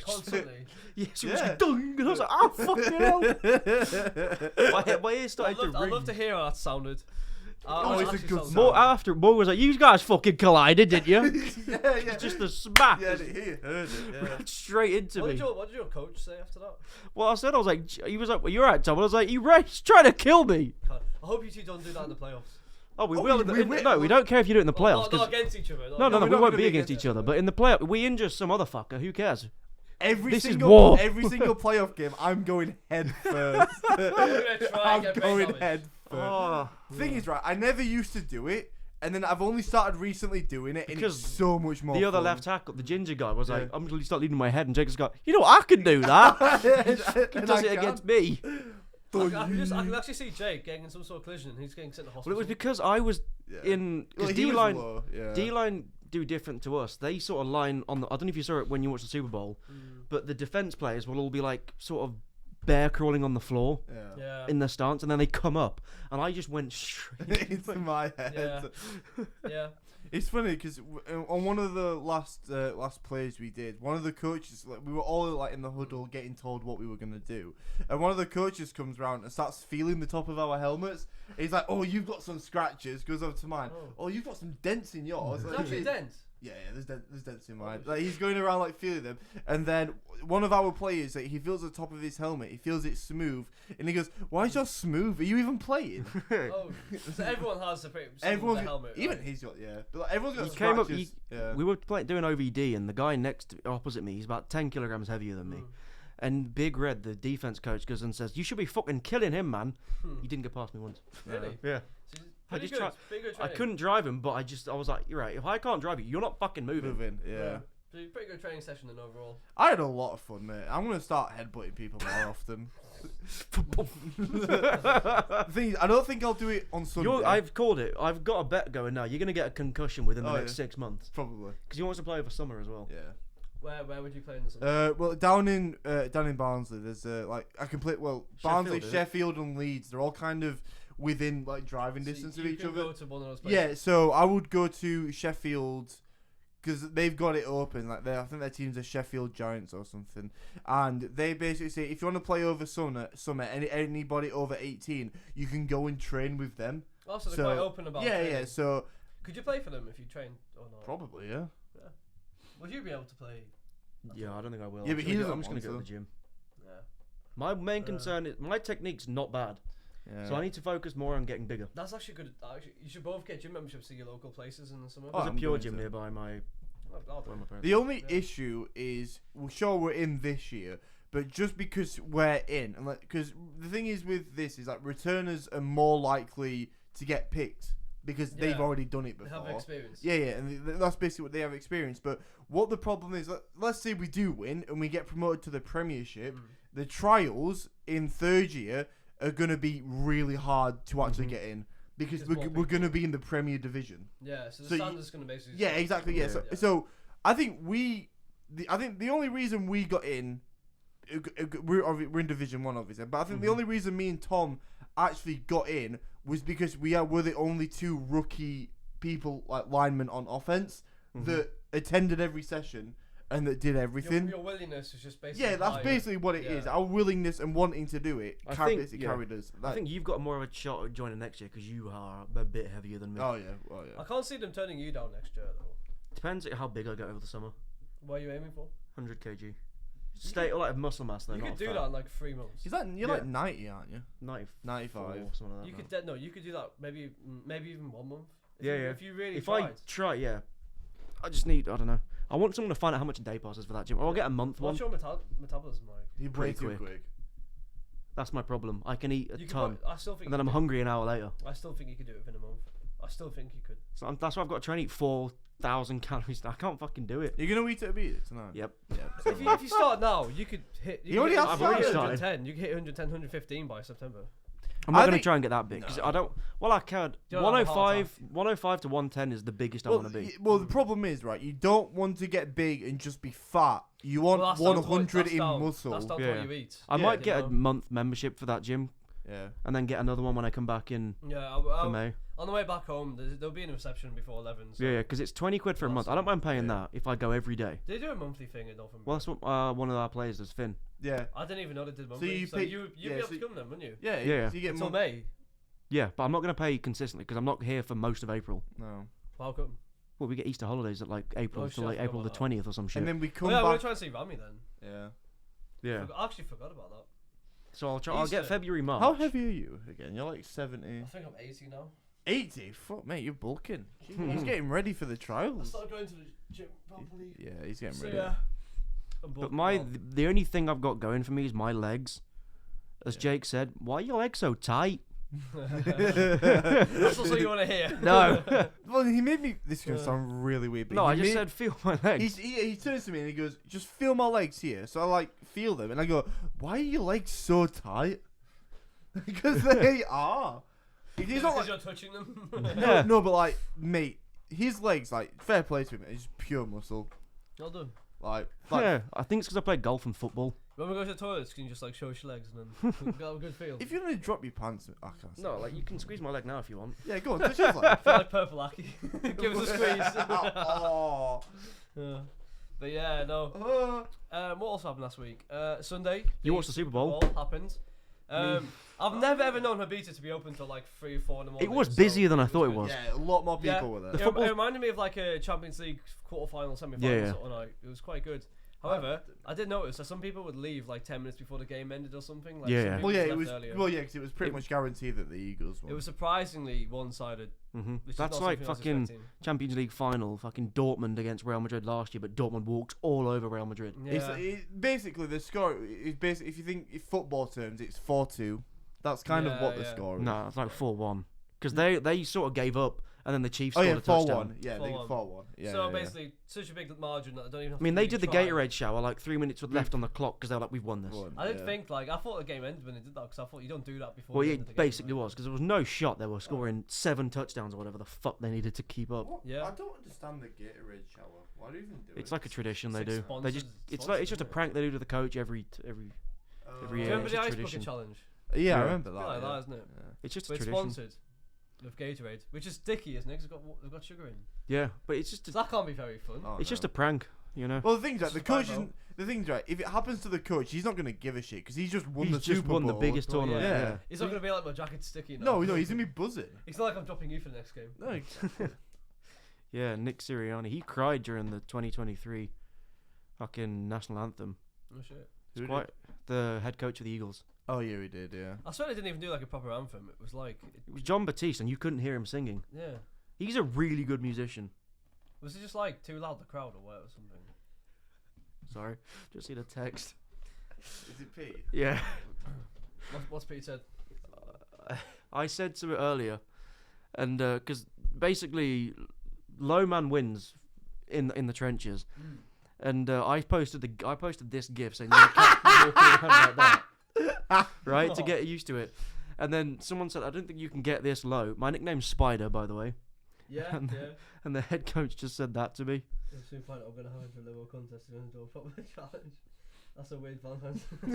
Constantly. Yeah, so it was Yeah. like, dung, and I was like, oh, fucking hell. My ears started to I'd ring. love to hear how that sounded. Oh, it's a actually good sounds- sound. Morgan was like, you guys fucking collided, didn't you? yeah. Just a smack. Yeah, he heard it. Yeah. Straight into What me. did your coach say after that? Well, I said, I was like, he was like, well, you're right, Tom. And I was like, you right? He's trying to kill me. God, I hope you two don't do that in the playoffs. Oh, we Oh, will. we will. No, we don't care if you do it in the Well, playoffs. not 'cause- against each other. no, we're we not won't gonna be be against against each other. But in the playoff, we injure some other fucker. Who cares? This is Every war. single playoff game, I'm going head first. We're gonna try I'm and get brain going damage. head first. Oh, Thing is, right, I never used to do it, and then I've only started recently doing it, and Because it's so much more the other fun. left tackle, the ginger guy, was like, Yeah. I'm going to start leading my head. And Jacob's got, you know what? I can do that. He And does I it can. against me. I can actually see Jake getting in some sort of collision and he's getting sent to Well, hospital. it was because I was Yeah. in. Well, Because he was D-line. low, yeah. D-line do different to us. They sort of line on the. I don't know if you saw it when you watched the Super Bowl, but the defense players will all be like sort of bear crawling on the floor Yeah. in their stance, and then they come up, and I just went straight. into my head. Yeah. It's funny because on one of the last plays we did, one of the coaches, like, we were all like in the huddle getting told what we were gonna do, and one of the coaches comes around and starts feeling the top of our helmets. He's like, "Oh, you've got some scratches." Goes over to mine. "Oh, you've got some dents in yours." Is Like, that actually dents? yeah, there's dents in mine. Like, he's going around like feeling them, and then one of our players, like, he feels the top of his helmet. He feels it smooth, and he goes, "Why is yours smooth? Are you even playing?" Oh, so everyone has a pretty Everyone's helmet. even right? he's got but like, everyone's got He came up. scratches. Yeah. We were doing OVD, and the guy opposite me, he's about 10 kilograms heavier than me. And Big Red, the defense coach, goes and says, "You should be fucking killing him, man." He didn't get past me once. Really? Yeah. So I pretty just good. tried- Pretty good I training. couldn't drive him, but I was like, "You're right. If I can't drive you, you're not fucking moving." Yeah. So pretty good training session then overall. I had a lot of fun, mate. I'm gonna start headbutting people more often. The thing is, I don't think I'll do it on Sunday. I've called it. I've got a bet going now. You're gonna get a concussion within the Oh, next yeah. 6 months Probably. because he wants to play over summer as well. Yeah. Where would you play in the summer? Well, down in Barnsley, there's like I can play. Well, Barnsley, is it? Sheffield, and Leeds. They're all kind of within like driving So distance you of each can other. go to one of those places. Yeah, so I would go to Sheffield because they've got it open. Like I think their team's are Sheffield Giants or something, and they basically say if you want to play over summer, anybody over 18, you can go and train with them. Oh, so they're quite open about yeah, training. yeah. So Could you play for them if you trained or not? probably yeah. Would you be able to play? Yeah, I don't think I will. Yeah, but he doesn't I'm just gonna want go to to. the gym. Yeah. My main concern is my technique's not bad, Yeah. so I need to focus more on getting bigger. That's actually good. Actually, you should both get gym memberships to your local places in the summer. Oh, There's a I'm pure going gym to. nearby my I'll where my parents. The only Yeah. issue is, well, sure, we're in this year, but just because we're in, and because the thing is with this is like returners are more likely to get picked because they've Yeah. already done it They before. have experience. Yeah, and that's basically what they have experienced. But what the problem is, let's say we do win and we get promoted to the Premiership, the trials in third year are going to be really hard to actually get in because There's more we're going to people. be in the Premier Division. Yeah. So the So standard's going to basically. Yeah, exactly. Yeah. Yeah. So I think the only reason we got in, we're in Division 1 obviously, but I think the only reason me and Tom actually got in was because were the only two rookie people like linemen on offense that attended every session and that did everything. Your willingness is just basically. Yeah, that's higher. basically what it is. Yeah. Our willingness and wanting to do it I carried think- yeah. us. I think you've got more of a shot at joining next year because you are a bit heavier than me. Oh yeah. I can't see them turning you down next year though. Depends how big I get over the summer. What are you aiming for? 100 kg. Stay like muscle mass though. You not could do fat. that in like 3 months. You're like 90, aren't you? 95, 95. something like that. You could you could do that maybe even 1 month. If Yeah, you, yeah. If you really If tried. I try, yeah. I just need. I don't know. I want someone to find out how much a day passes for that gym, or I'll get a month one. What's your metabolism like? You're way Pretty too quick. quick. That's my problem. I can eat a You could ton, I still think. and then you I'm could- hungry an hour later. I still think you could do it within a month. I still think you could. So that's why I've got to try and eat 4,000 calories. I can't fucking do it. You're gonna eat it a bit tonight. Yep. Yeah. If you start now, you could hit. You already have I've already hit started. 110. You could hit 110, 115 by September. I'm not I going to think- try and get that big because I don't. Well, I can. You don't have a heart 105 to 110 is the biggest I Well, want to be. well, the problem is, right, you don't want to get big and just be fat. You want Well, that's down to what- 100 that's in down- muscle. That's down to Yeah. what you eat. I Yeah. might You get know? a month membership for that gym Yeah. and then get another one when I come back in Yeah, for May. on the way back home, there'll be an reception before 11. So Yeah, because it's 20 quid for a month. I don't mind paying that if I go every day. They do a monthly thing at Northern. Well, that's what one of our players does, Finn. Yeah. I didn't even know they did monthly. you So pick- you'd yeah, be able so to come then, wouldn't you? Yeah. Yeah. So you get Until more. May. Yeah, but I'm not going to pay consistently because I'm not here for most of April. No. How come? Well, we get Easter holidays at like April Oh, to shit, I like forgot April the about that. 20th or some shit. And then we Oh, come yeah, we're back. trying to see Rami then. Yeah. Yeah. I actually forgot about that. So I'll get Easter. February, March. How heavy are you again? You're like 70. I think I'm 80 now. 80? Fuck, mate, you're bulking. He's getting ready for the I trials. started going to the gym properly. Yeah, he's getting So ready. yeah. I'm But bulking my up. the only thing I've got going for me is my legs. As Jake said, why are your legs so tight? That's also you want to hear. No. Well, he made me. This is gonna sound really weird, but No, he I just made- said feel my legs. he turns to me and he goes, "Just feel my legs here." So I like feel them, and I go, "Why are your legs so tight?" Because they are. He's not Because like, you're touching them. Yeah. no, but like, mate, his legs, like, fair play to him, it's pure muscle. Well done. Like Yeah, I think it's because I played golf and football. When we go to the toilets, can you just like show us your legs and then got a good feel? If you're gonna drop your pants, I can't. No, like you can squeeze my leg now if you want. Yeah, go on. Touch his leg. Feel like Purple Aki. Give us a squeeze. Oh. Yeah. But yeah, no. What else happened last week? Sunday. You watched the Super Bowl. Happened. I've never ever known Habita to be open till like 3 or 4 in the morning. It was so busier than I thought it good. was. Yeah, a lot more people were there. It reminded me of like a Champions League quarter-final, semi-final Yeah, yeah. sort of night. It was quite good. However, I did notice that some people would leave like 10 minutes before the game ended or something. Like Yeah, some yeah. people Well, yeah, just it left was. earlier. Well, yeah, because it was pretty much guaranteed that the Eagles won. It was surprisingly one-sided. Hmm Which is That's not like something I was fucking expecting. Champions League final, fucking Dortmund against Real Madrid last year, but Dortmund walked all over Real Madrid. Yeah. Basically the score is basically, if you think in football terms, it's 4-2. That's kind of what the Yeah. score is. No, it's like 4-1 because they sort of gave up, and then the Chiefs Oh scored yeah, a touchdown. 4-1. Yeah, 4-1. 4-1. Yeah. So yeah, basically, such a big margin that I don't even have I mean, to they really did the try. Gatorade shower like 3 minutes left on the clock because they were like, "We've won this." One, I didn't yeah. think, like, I thought the game ended when they did that because I thought you don't do that before. Well, the end of it the game, basically right? was because there was no shot. They were scoring 7 touchdowns or whatever the fuck they needed to keep up. What? Yeah. I don't understand the Gatorade shower. Why do you even do it? It's like a tradition they It's do. like They just sponsored- it's like it's just a sponsored, prank they do to the coach every Do every you year. remember it's the a ice tradition. bucket challenge? Yeah, Yeah. I remember I that. feel like yeah. that, isn't it? Yeah. It's just But a it's tradition. sponsored with Gatorade, which is sticky, isn't it? 'Cause they've got sugar in. Yeah, but it's just So that can't be very fun. Oh, it's just no. a prank, you know. Well, the thing's right. The It's coach fine, isn't. The thing's right. If it happens to the coach, he's not gonna give a shit because he's just won He's the just Super won Bowl. the biggest Well, tournament. yeah. Yeah. He's not going to be like, my jacket's sticky now. No, no, he's gonna be buzzing. It's not like I'm dropping you for the next game. No, exactly. Yeah, Nick Sirianni. He cried during the 2023 fucking national anthem. Oh, shit. Who did? Quite the head coach of the Eagles. Oh yeah, he did. Yeah. I swear they didn't even do like a proper anthem. It was like, It was John Batiste, and you couldn't hear him singing. yeah. He's a really good musician. Was it just like too loud, the crowd, or what, or something? Sorry, just see the text. Is it Pete? Yeah, What's Pete said? I said to it earlier, and because basically, low man wins in the trenches, and I posted this gif saying you can't walk around like that, right, to get used to it. And then someone said, I don't think you can get this low. My nickname's Spider, by the way. Yeah, And- yeah. And the head coach just said that to me. You'll soon find out I'm going to hide for a little contest and do a proper challenge. That's a weird Valentine's. I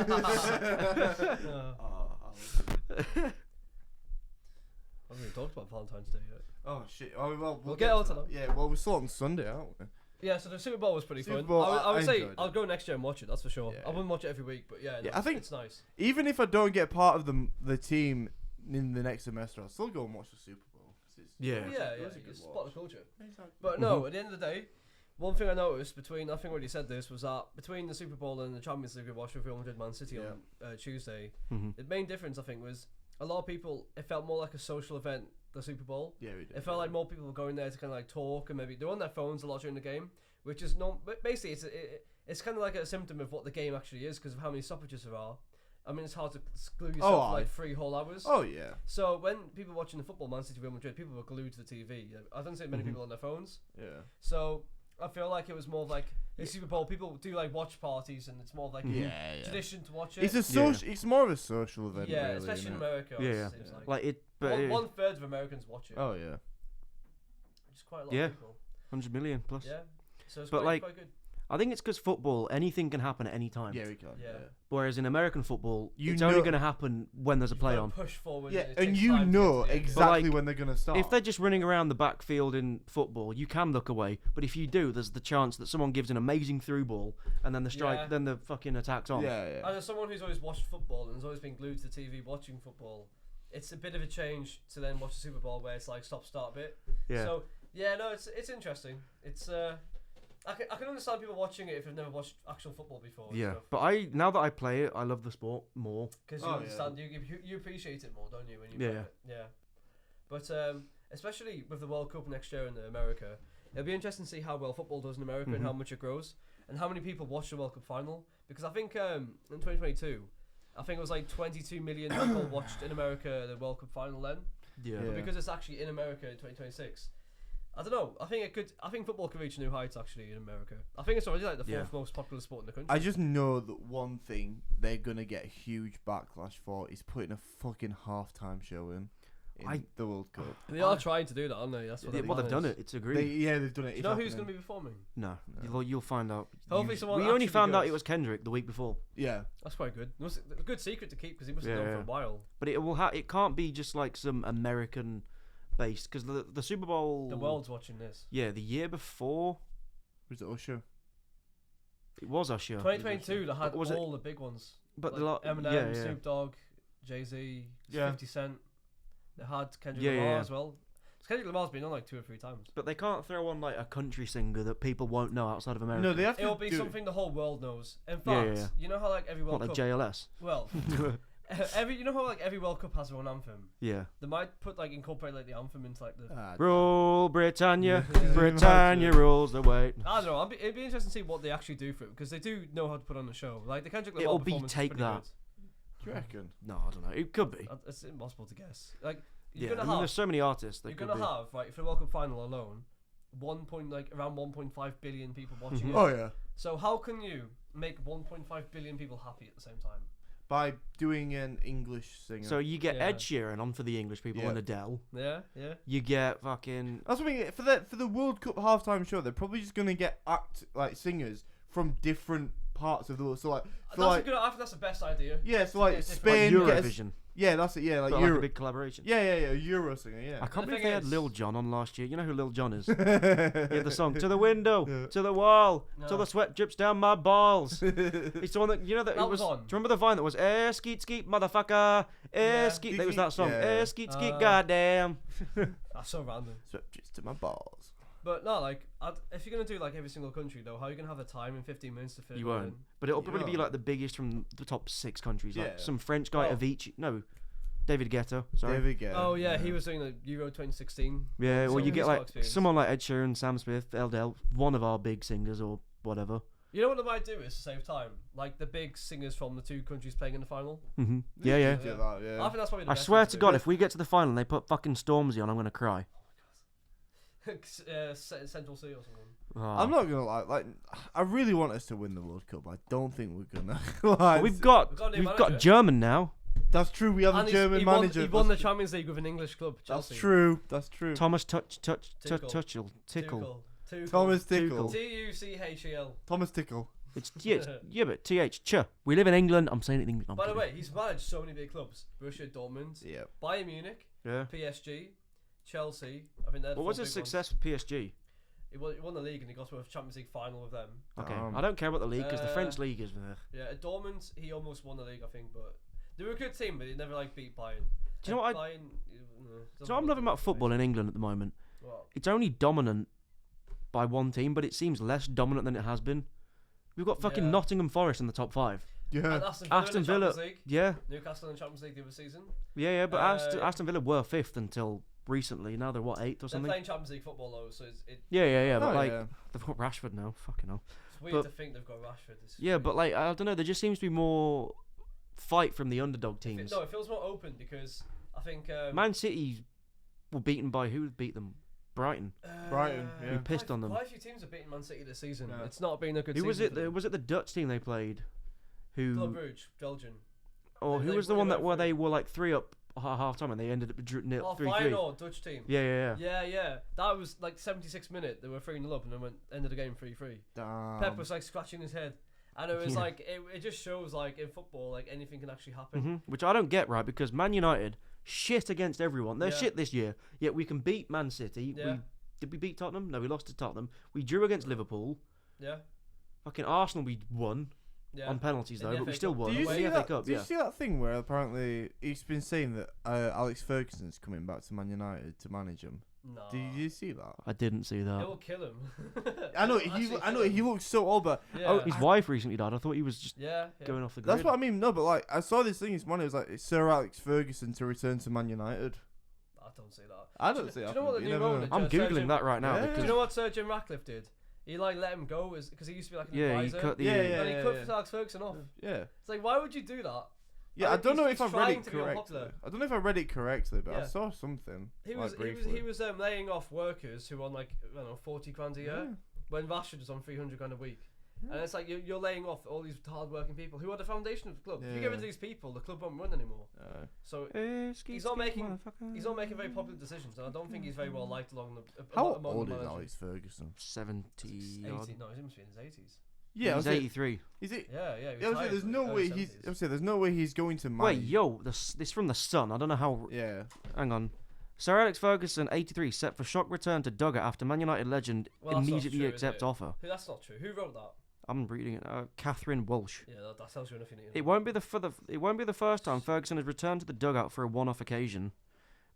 haven't even talked about Valentine's Day yet. Oh shit. Oh well, We'll get on to that. that. Yeah. Well, we saw it on Sunday, aren't we? Yeah, so the Super Bowl was pretty Super fun. Bowl, I would I say enjoyed I'll it. go next year and watch it. That's for sure. Yeah, I wouldn't watch it every week, but yeah, Yeah, no, I think- it's nice. Even if I don't get part of the team in the next semester, I'll still go and watch the Super Bowl. 'Cause it's- Yeah. Yeah, it yeah, was a you good spot watch. the culture. Exactly. But no, at the end of the day, one thing I noticed between, I think I already said this, was that between the Super Bowl and the Champions League we watched with Real Madrid Man City on Tuesday, Mhm. the main difference I think was a lot of people, it felt more like a social event, the Super Bowl. Yeah, we did. It felt like more people were going there to kind of like talk and maybe they're on their phones a lot during the game, which is not. But basically, it's kind of like a symptom of what the game actually is because of how many stoppages there are. I mean, it's hard to glue yourself for like 3 whole hours. Oh yeah. So when people watching the football, Man City, Real Madrid, people were glued to the TV. I don't see many people on their phones. Yeah. So I feel like it was more of like the Super Bowl. People do like watch parties, and it's more of like a tradition to watch it. It's a social. It's more of a social event. yeah, really, especially in isn't it? America. Yeah, it seems like. Like it, but One third of Americans watch it, Oh yeah. which is quite a lot Yeah. of people. 100 million plus. Yeah, so it's But, quite, like, quite good. I think it's because football, anything can happen at any time. Yeah, we can. Yeah. Whereas in American football, You it's only know- going to happen when there's a You've play gotta on. push forward. Yeah, it and takes you time to know get to the end. exactly like, when they're gonna start. If they're just running around the backfield in football, you can look away. But if you do, there's the chance that someone gives an amazing through ball, and then the strike, Yeah. then the fucking attack's on. yeah, yeah. And as someone who's always watched football and has always been glued to the TV watching football, it's a bit of a change to then watch the Super Bowl where it's like stop-start bit. Yeah. So yeah, no, it's interesting. It's I can understand people watching it if they've never watched actual football before. Yeah. But now that I play it, I love the sport more. Because Oh, you yeah. understand, you appreciate it more, don't you? When you Yeah. play it? Yeah. But especially with the World Cup next year in America, it'll be interesting to see how well football does in America and how much it grows, and how many people watch the World Cup final. Because I think in 2022, I think it was like 22 million people watched in America the World Cup final then. Yeah. But because it's actually in America in 2026, I don't know. I think football could reach new heights actually in America. I think it's already like the fourth most popular sport in the country. I just know that one thing they're gonna get a huge backlash for is putting a fucking halftime show in. in the World Cup. They are trying to do that, aren't they? That's what Well, they've done it. It's agreed. They've done it. Do you know who's going to be performing? No, you'll find out. Hopefully someone We only actually found out good. it was Kendrick the week before. Yeah. That's quite good. It was a good secret to keep because he must have known for a while. But it will. It can't be just like some American based because the Super Bowl. The world's watching this. Yeah, the year before Was it Usher? it was Usher. 2022, they had Was it- all the big ones. But Like the Eminem, Snoop Dogg, Jay-Z, Yeah. 50 Cent. They had Kendrick Yeah, Lamar yeah. as well. Kendrick Lamar's been on like 2 or 3 times. But they can't throw on like a country singer that people won't know outside of America. No, they have to. It'll be do something the whole world knows. In fact, Yeah, yeah. you know how like every World What, like Cup. JLS? Well, you know how like every World Cup has their own anthem. Yeah. They might incorporate like the anthem into like the. Rule Britannia, Yeah. Britannia rules the way. I don't know. It'd be interesting to see what they actually do for it because they do know how to put on a show. Like the Kendrick Lamar It'll be performance is Take pretty That. good. Do you reckon? No, I don't know. It could be. It's impossible to guess. Like Yeah, you're I mean, gonna there's have so many artists that you're could gonna be. have right for the World Cup final alone, around 1.5 billion people watching it. Oh yeah. So how can you make 1.5 billion people happy at the same time? By doing an English singer. So you get Yeah. Ed Sheeran on for the English people Yeah. and Adele. Yeah, yeah. You get fucking That's what I mean. For the World Cup halftime show, they're probably just gonna get singers from different parts of the world. So like, for I think that's the best idea. yeah, so like Yeah, different. Spain. like get a- Eurovision. yeah, that's it. Yeah, like But like a Euro. big collaboration. Yeah, Euro singer. Yeah. I can't The believe thing they had is- Lil Jon on last year. You know who Lil Jon is? He had the song "To the Window, Yeah. to the Wall, till No. the sweat drips down my balls." It's the one that you know that, That it was was. on. Do you remember the vine that was skeet skeet motherfucker, Yeah. skeet? That was that song. Yeah. Skeet skeet Uh, goddamn. That's so random. Swept just to my balls. But no, like if you're gonna do like every single country though, how are you gonna have the time in 15 minutes to fit You it all won't. in? But it'll You probably be won't. like the biggest from the top 6 countries. Yeah. Like some French guy, Oh. Avicii. No, David Guetta. Sorry. David Guetta. Oh yeah, he was doing the Euro 2016. Yeah, So well, you he's get got like experience. someone like Ed Sheeran, Sam Smith, Eldel, one of our big singers or whatever. You know what they might do is to save time, like the big singers from the 2 countries playing in the final. Hmm Yeah, yeah. Do that, yeah. I think that's probably the I best swear thing to do. God, if we get to the final and they put fucking Stormzy on, I'm gonna cry. Central C or something. Oh. I'm not gonna lie. Like, I really want us to win the World Cup. I don't think we're gonna. Like, We've got We've got a new we've got manager. German now. That's true. We have And a German he manager. Won the That's- Champions League with an English club, That's Chelsea. true. That's true. Thomas Tuchel. Tuchel. Tickle. Thomas Tuchel. Tickle. Tuchel. Thomas Tickle. It's yeah, but ch. We live in England. I'm saying it in English. I'm By the kidding. way, he's managed so many big clubs: Borussia Dortmund, Yeah. Bayern Munich, Yeah. PSG, Chelsea. I think they're the What was 4 his big ones. success with PSG? He won the league and he got to a Champions League final with them. Okay, Um, I don't care about the league because the French uh, league is. Yeah, at Dortmund he almost won the league, I think, but they were a good team, but they never beat Bayern. Do you know what Bayern, Do you know what I'm loving about football in England at the moment? What? It's only dominant by one team, but it seems less dominant than it has been. We've got fucking Yeah. Nottingham Forest in the top 5. Yeah. And Aston Villa, Aston in the Villa, Champions League. yeah, Newcastle in the Champions League the other season. yeah, but Uh, Aston Villa were 5th until recently. Now they're what, 8th or They're something? playing Champions League football though, so it's Yeah, but Oh, like yeah. they've got Rashford now. Fucking hell. weird But- to think they've got Rashford. It's Yeah, but like I don't know. There just seems to be more fight from the underdog teams. No, it feels more open because I think Man City were beaten by who beat them? Brighton. Brighton, yeah. We pissed on them. Quite a few teams have beaten Man City this season. Yeah. It's not been a good Who season. was it? for them. Was it the Dutch team they played? Club Who Brugge, Belgian. or They- who they was the went one that where through. they were like 3 up half time and they ended up Oh, 3-3? Feyenoord, Dutch team. Yeah. Yeah. That was like 76th minute. They were 3-0 up and then ended the game 3-3. Damn. Pep was like scratching his head. And it was Yeah. like, it just shows like in football, like anything can actually happen. Which I don't get, right? Because Man United shit against everyone. They're Yeah. shit this year. Yet we can beat Man City. Yeah. Did we beat Tottenham? No, we lost to Tottenham. We drew against Liverpool. Yeah. Fucking Arsenal, we won Yeah. on penalties In though, the but we FA still Cup. won. Did you In see the that? FA Cup, Did yeah. you see that thing where apparently he's been saying that Alex Ferguson's coming back to Man United to manage him? No. Did you see that? I didn't see It that. will kill him. I know It'll actually I know kill him. he looks so old, but Yeah. His wife recently died. I thought he was just yeah. going off the grid. that's what I mean. No, but like I saw this thing this morning. It was like Sir Alex Ferguson to return to Man United. I don't see that. I don't Do see you that. know what the You new never owner know. did? I'm Sir googling Jim- that right now Yeah. Do because you know what Sir Jim Ratcliffe did? He like let him go because he used to be like an yeah, he advisor. cut the Yeah, And he cut yeah. Alex Ferguson off. Yeah. It's like, why would you do that? Yeah, I Like, don't know he's if I've read trying it to be correctly. unpopular. I don't know if I read it correctly, but I Yeah. saw something. He like, was briefly. laying off workers who were on like I don't know 40 grand a year Yeah. when Rashford was on 300 grand a week. And it's like you're laying off all these hard-working people who are the foundation of the club. If you get rid of Yeah. these people, the club won't run anymore. So he's not making very popular decisions, and I don't think he's very well liked along the. How among old the is managers. Alex Ferguson? 70 80, odd. no, he must be in his 80s. Yeah, He's I was 83. is it? Yeah, Yeah, he I was saying, retired there's in no the way early he's. 70s. I was saying, there's no way he's going to manage. Wait, yo, this from the Sun. I don't know how. Yeah. Hang on. Sir Alex Ferguson, 83, set for shock return to dugout after Man United legend Well, that's not immediately true, is accepts it? offer. That's not true. Who wrote that? I'm reading it. Catherine Walsh. Yeah, that tells you enough you need to It know. won't be the first time Ferguson has returned to the dugout for a one-off occasion.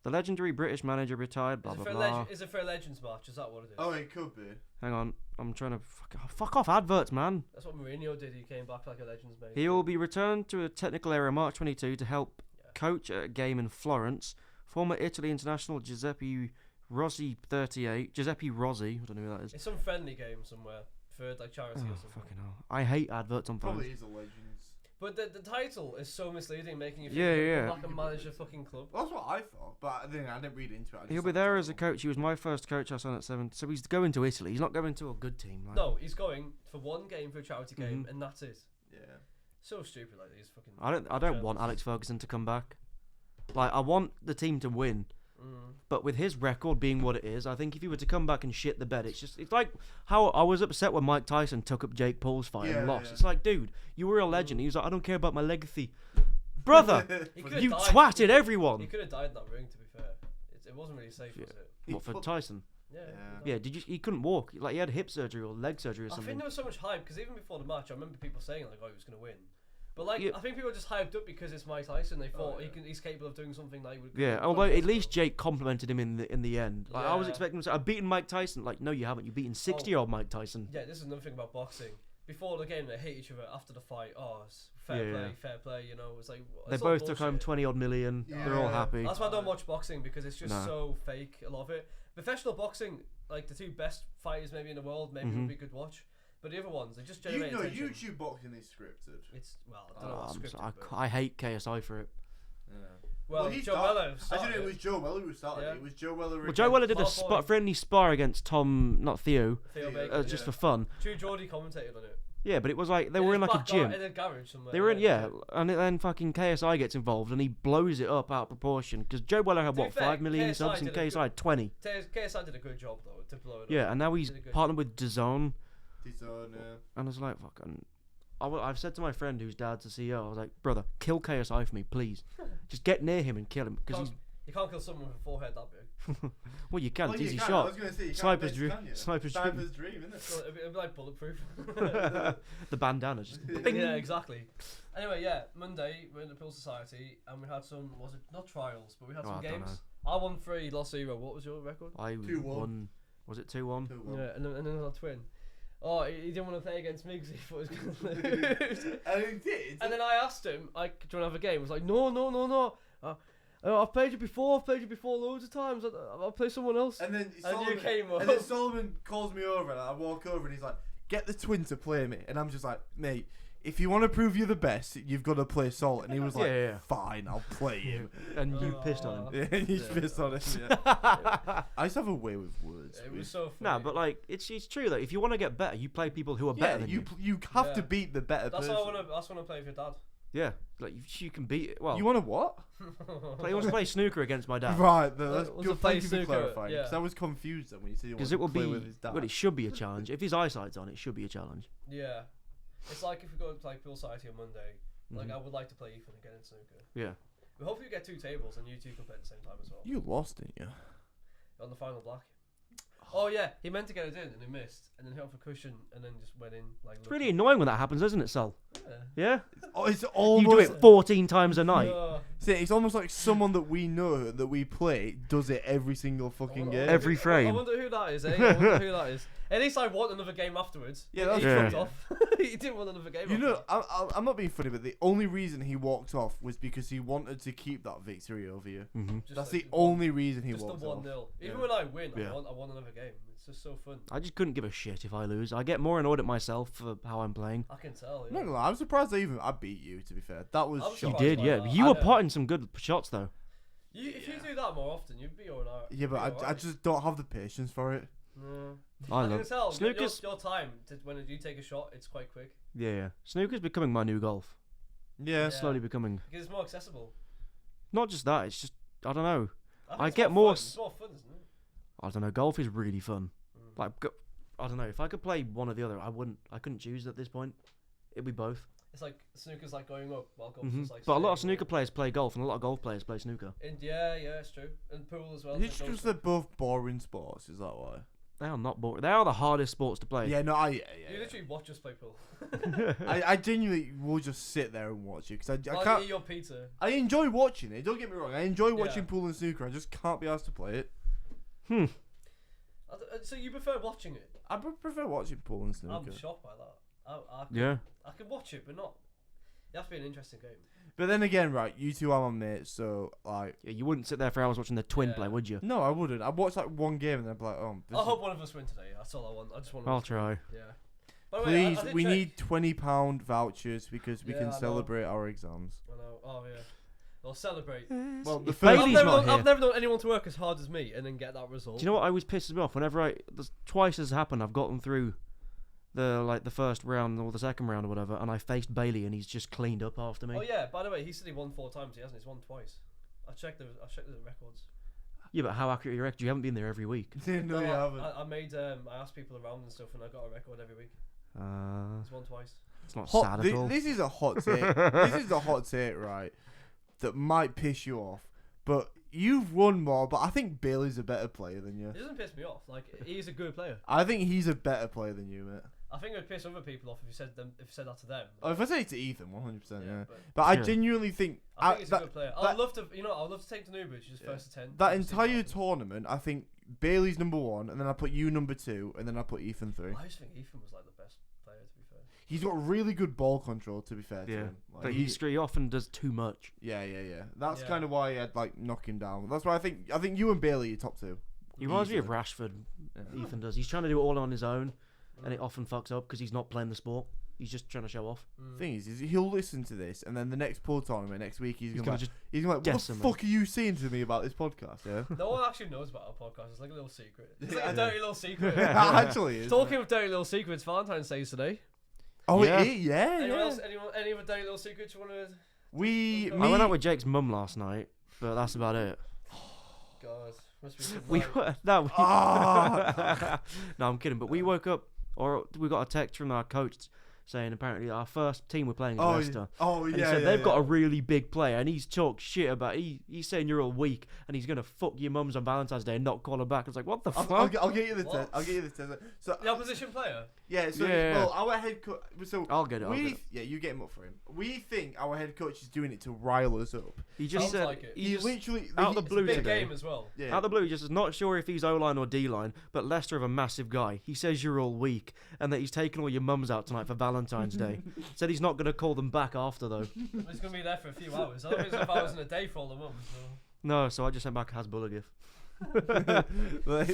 The legendary British manager retired. Blah Is it blah for blah. is it for a Legends match? Is that what it is? Oh, it could be. Hang on, I'm trying to fuck off adverts, man. That's what Mourinho did. He came back like a Legends mate. He will be returned to a technical area March 22 to help coach at a game in Florence. Former Italy international Giuseppe Rossi, 38. Giuseppe Rossi, I don't know who that is. It's some friendly game somewhere for like charity Oh, or something. fucking hell. I hate adverts on phones. Probably is a Legends. But the title is so misleading, making you think Yeah, he'll yeah. come back and manage a fucking club. That's what I thought, but then I didn't read into it. I just He'll saw be the there as a title. coach. He was my first coach I signed at 7. So he's going to Italy. He's not going to a good team. Like. No, he's going for one game for a charity game, Mhm. and that's it. Yeah. So stupid, like these fucking. I don't want Alex Ferguson to come back. Like I want the team to win, but with his record being what it is, I think if he were to come back and shit the bed, it's like how I was upset when Mike Tyson took up Jake Paul's fight and Yeah, lost. yeah. It's like, dude, you were a legend. He was like, I don't care about my legacy, brother. He could've You died. twatted He everyone. could have died in that ring. To be fair, it wasn't really safe, was it? He What for put- Tyson? Yeah. Yeah. Yeah, he couldn't walk. Like he had hip surgery or leg surgery or I something. think there was so much hype because even before the match, I remember people saying like, "Oh, he was gonna win," but like Yeah. I think people were just hyped up because it's Mike Tyson. They thought yeah. he's capable of doing something like. Yeah, although at least Jake complimented him in the end. Like, I was Yeah. expecting him to say, I've beaten Mike Tyson. Like, no, you haven't. You've beaten 60-year-old Mike Tyson. Yeah, this is another thing about boxing. Before the game, they hate each other. After the fight, it's fair Yeah, play, yeah. fair play. You know, it's like They it's all both took home bullshit. 20 odd million. Yeah. They're all happy. That's why I don't watch boxing because it's just Nah. so fake. A lot of it. Professional boxing, like the two best fighters maybe in the world, maybe Mhm. would be good to watch. But the other ones, they just You generate know, attention. YouTube boxing is scripted. It's well, I don't know Oh, what's I'm scripted. so- but- I hate KSI for it. Yeah. well, he Joe started- Weller Actually, started it was Joe Weller who started Yeah. it. It was Joe Weller. Well, Joe Weller did a Half-point. friendly spar against Tom, not Theo, Theo Yeah. Baker, just yeah. for fun. True Geordie commentated on it. Yeah, but it was like they were in like a gym. in a garage somewhere. They were in, yeah, and then fucking KSI gets involved and he blows it up out of proportion because Joe Weller had To be what fair, 5 million KSI subs and did a KSI had 20. KSI did a good job though to blow it up. Yeah, and now he's Did a good partnered with DAZN, DAZN, and it's like fucking. I've said to my friend whose dad's the CEO, I was like, brother, kill KSI for me, please. Just get near him and kill him because he's. You can't kill someone with a forehead that big. Well, you can. Well, It's you easy can, I shot. was gonna say, you Sniper's can't dream. miss, can you? Sniper's Sniper's dream, isn't it? So it'd be like bulletproof. The bandana just. Bing. Yeah, exactly. Anyway, yeah, Monday we're in the Pool Society and we had some. Was it not trials, but we had Oh, some I don't games. I won 3, lost 0. What was your record? I 2-1. won. Was it 2-1? 2-1. Yeah, and then I twin. Oh, he didn't want to play against me because he thought he was going to lose. And he did. And then I asked him, do you want to have a game? He was like, no. I've played you before loads of times. I'll play someone else. And then And you Solomon, came up. and then Solomon calls me over, and I walk over, and he's like, "Get the twin to play me." And I'm just like, "Mate, if you want to prove you're the best, you've got to play Salt." And he was like, Yeah. "Fine, I'll play you." And you pissed on him. Yeah, and he's Yeah. pissed on him. Yeah. I just have a way with words. It we- was so funny. No, but like it's true that if you want to get better, you play people who are yeah, better than you. you have Yeah. to beat the better That's person. why I want to play with your dad. Yeah, like you can beat it. Well, You want to what? he wants to play snooker against my dad Right, that's Wants good. to play Thank you for snooker, clarifying. yeah. Because I was confused then when you said you because wanted it will to play be. with his dad. Well, it should be a challenge if his eyesight's on. It should be a challenge. Yeah. It's like if we go to like Pool Society on Monday, like Mhm. I would like to play Ethan again in snooker. Yeah. But hopefully we get 2 tables and you two can play at the same time as well. You lost, didn't you? On the final black. Oh yeah, he meant to get it in and he missed, and then hit off a cushion and then just went in like. It's really annoying when that happens, isn't it, Sal? Yeah. Oh, it's You almost. do it 14 times a night. See, it's almost like someone that we know that we play does it every single fucking game. Every I frame. wonder who that is, eh? I wonder who that is. At least I want another game afterwards. Yeah, that's he true. fucked off. He didn't want another game. You know, afterwards. I'm not being funny, but the only reason he walked off was because he wanted to keep that victory over you. Mm-hmm. Just That's like the only reason he Just the walked 1-0. off. Even Yeah. when I win, Yeah. I want another game. It's just so fun. I just couldn't give a shit if I lose. I get more annoyed at myself for how I'm playing. I can tell. I'm not Yeah. gonna lie, I'm surprised I beat you. To be fair, that was I was You shocking. surprised did, by yeah. that. You I were know. potting some good shots though. If you do that more often, you'd be alright. Yeah, but I just don't have the patience for it. No. I I can love tell. snooker's. Your time when you take a shot, it's quite quick. Yeah, snooker's becoming my new golf. Yeah. Yeah. Slowly becoming. Because it's more accessible. Not just that. It's just I don't know. think I it's get more fun. It's more fun, isn't it? I don't know. Golf is really fun. Mm. Like I don't know. If I could play one or the other, I wouldn't. I couldn't choose at this point. It'd be both. It's like snooker's like going up while golf's Mhm. just like. But a lot of staying snooker players play golf, and a lot of golf players play snooker. Yeah, it's true. And pool as well. It's like just those they're both boring sports. Is that why? They are not boring. They are the hardest sports to play. Yeah. No. I. You literally watch us play pool. I genuinely will just sit there and watch it because I Like can't. eat your pizza. I enjoy watching it. Don't get me wrong. I enjoy watching Yeah. pool and snooker. I just can't be asked to play it. So you prefer watching it? I prefer watching pool and snooker. I'm shocked by that. Yeah. I can watch it, but not. It has to be an interesting game. But then again, right? You two are my mates, so like. Yeah, you wouldn't sit there for hours watching the twin Yeah. play, would you? No, I wouldn't. I'd watch like one game and then be like, oh. This I is- hope one of us win today. That's all I want. I just want. I'll try. Yeah. By the way, Please, I did we check- need £20 vouchers because we Yeah, can I know. celebrate our exams. I know. Oh yeah. We'll celebrate. Well, the If first. Bailey's not here. I've never known anyone to work as hard as me and then get that result. Do you know what always pisses me off? Whenever twice has happened, I've gotten through the first round or the second round or whatever, and I faced Bailey, and he's just cleaned up after me. Oh yeah. By the way, he said he won 4 times. He hasn't. He's won twice. I checked the records. Yeah, but how accurate are your records? You haven't been there every week. no, you haven't. I made. I asked people around and stuff, and I got a record every week. He's won twice. It's not Hot, sad at all. this is a hot take. This is a hot take, right? That might piss you off, but you've won more. But I think Bailey's a better player than you. It doesn't piss me off. Like he's a good player. I think he's a better player than you, mate. I think it would piss other people off if you said that to them. Oh, if I say it to Ethan, 100%, yeah. But But I Yeah. genuinely think I think he's a that, good player. that- I'd love to. I'd love to take Danuba. She's Yeah. first to 10. that Obviously, entire but- tournament, I think Bailey's number 1, and then I put you number 2, and then I put Ethan 3. I just think Ethan was like the best player. To be fair. He's got really good ball control, to be fair to Yeah. him. Like, But he often does too much. yeah. That's Yeah. kind of why I'd like knock him down. That's why I think you and Bailey are top 2. He reminds me of Easily. Rashford. Yeah. Ethan does. He's trying to do it all on his own, and it often fucks up because he's not playing the sport. He's just trying to show off. Thing is he'll listen to this, and then the next pool tournament next week he's gonna just he's gonna like, what the decimate. fuck are you saying to me about this podcast? Yeah, No one actually knows about our podcast. It's like a little secret. It's like I a know. dirty little secret. it actually is. Talking of dirty little secrets, Valentine's Day is today. Oh, Yeah. yeah. Anyone else? Any other dirty little secrets you want to? We I I went me- out with Jake's mum last night, but that's about it. God, must be. Some We night. were, no, we, Ah. no, I'm kidding. But we woke up, or we got a text from our coach saying apparently our first team we're playing is Oh, Leicester. oh And yeah. he said yeah, they've got a yeah. really big player, and he's talked shit about. He's saying you're all weak, and he's gonna fuck your mums on Valentine's Day and not call her back. It's like what the fuck? I'll get you the What? test. I'll get you the test. So The opposition player. yeah, so Yeah. well, our head coach. So I'll get it. I'll get it. yeah, you get him up for him. We think our head coach is doing it to rile us up. He just Sounds said like it. he He just, literally out of the It's a blue big today. game as well. Yeah. Out of the blue, he just is not sure if he's O-line or D-line, but Leicester have a massive guy. He says you're all weak, and that he's taking all your mums out tonight for Valentine's Day. Said he's not going to call them back after, though. He's gonna be there for a few hours. Otherwise, if I was in a day for all the mums. So. No, so I just sent back a Hasbulla gift.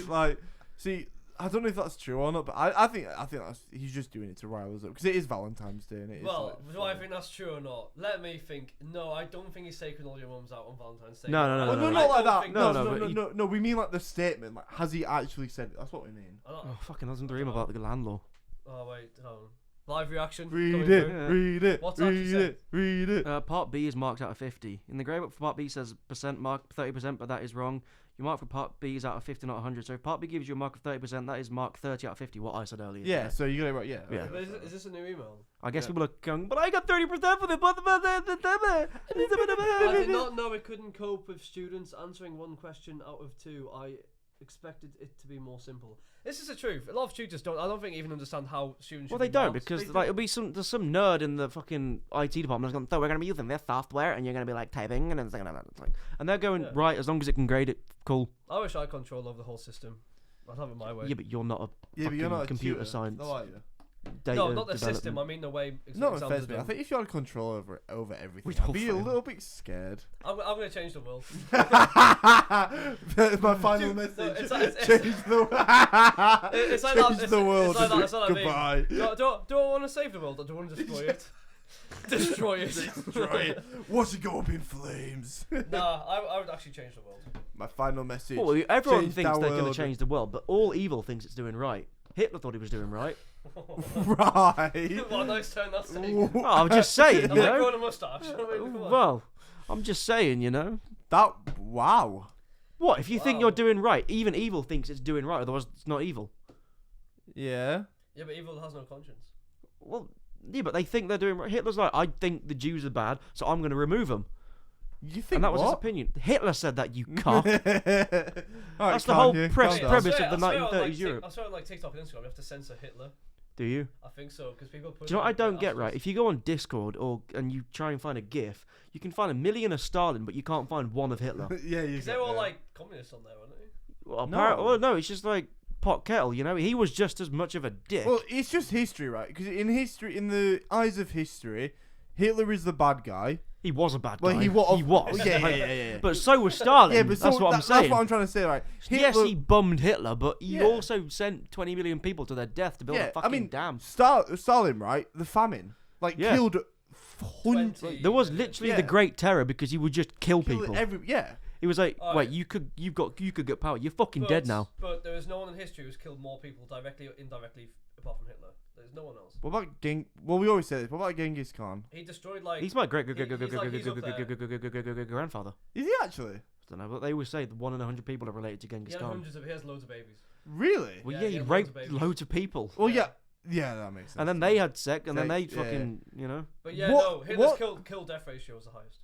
like, see, I don't know if that's true or not, but I think that's he's just doing it to rile us up because it is Valentine's Day and it is. Well, like, do I fun. think that's true or not? Let me think. No, I don't think he's taking all your mums out on Valentine's Day. No, no, no, Well, no, no, no. I not like don't that. think- No, No, no, no, no, but no, no. We mean like the statement. Like, has he actually said it? That's what we mean. I don't- Oh, fucking doesn't dream about the land law. Oh wait, hold on. Live reaction. Read coming it, through. Yeah. read it, What's actually read said? it, read it. Part B is marked out of 50. In the grade book for Part B says percent mark 30%, but that is wrong. Your mark for Part B is out of 50, not 100. So if Part B gives you a mark of 30%, that is mark 30 out of 50, what I said earlier. Yeah, so you got it right. Yeah. Yeah. okay, But that's is this a new email? I guess Yeah. people are going, but I got 30% for the I did not know it couldn't cope with students answering one question out of 2. I expected it to be more simple. This is the truth. A lot of tutors don't. I don't think even understand how students. Well, should they be don't marked. because They like it'll be there's some nerd in the fucking IT department that's going, so we're going to be using this software and you're going to be like typing and it's like, and they're going Yeah. right as long as it can grade it, cool. I wish I had control over the whole system. I'd have it my way. Yeah, but you're not a Yeah, but you're fucking not a computer tutor. science No, are you? data No, not the development. system. I mean the way No exams offense, are me. I done. think if you had control over everything, We I'd don't be a fail. little bit scared. I'm going to change the world. That's my final Dude, no, message. it's- Change the It's like that. Change the world. It's like that. It's like that meme. Goodbye. Do I want to save the world or do I want to destroy it? Destroy it. Destroy it. Watch it go up in flames. Nah, I would actually change the world. My final message. Well, everyone change thinks the they're going to world. change the world, but all evil thinks it's doing right. Hitler thought he was doing right. Right. What a nice turn that's taking. Oh, I'm just saying, I'm you like know. growing a moustache. I mean, come on. Well, I'm just saying, you know. That. Wow. What if you think Wow. you're doing right? Even evil thinks it's doing right, otherwise it's not evil. Yeah. Yeah, but evil has no conscience. Well, yeah, but they think they're doing right. Hitler's like, I think the Jews are bad, so I'm going to remove them. You think And that was his what? opinion. Hitler said that, you cock. That's the whole premise of the 1930s Europe. I swear on like TikTok and Instagram, you have to censor Hitler. Do you? I think so, because people put. Do you know what I like, don't get, right? assholes. If you go on Discord and you try and find a GIF, you can find 1 million of Stalin, but you can't find one of Hitler. Yeah, you. Because they're all like communists on there, aren't they? Well, No. well, no, it's just like pot kettle, you know? He was just as much of a dick. Well, it's just history, right? Because in history, in the eyes of history, Hitler is the bad guy. he was a bad guy. Well, he was. He was. Yeah. But so was Stalin. Yeah, but so that's what I'm saying. That's what I'm trying to say, right? Yes, he bummed Hitler, but he Yeah. also sent 20 million people to their death to build a fucking dam. Stalin, right? The famine, Yeah. killed 20. hundreds. There was literally Yeah. the Great Terror because he would just kill people. Yeah. He was like, Alright. "Wait, you could get power. You're fucking dead now." But there is no one in history who's killed more people directly or indirectly apart from Hitler. There's no one else. What about Well, we always say this. What about Genghis Khan? He destroyed like. He's my he's grandfather. Is he actually? I don't know, but they always say that 1 in 100 people are related to He Genghis had Khan. hundreds of. He has loads of babies. Really? Well, Yeah, yeah, he he had raped loads of babies. loads of people, Well, yeah. Yeah, that makes sense. and then they had sex, and then they Yeah. fucking, you know. But yeah, What- no, Hitler's what- kill death ratio was the highest.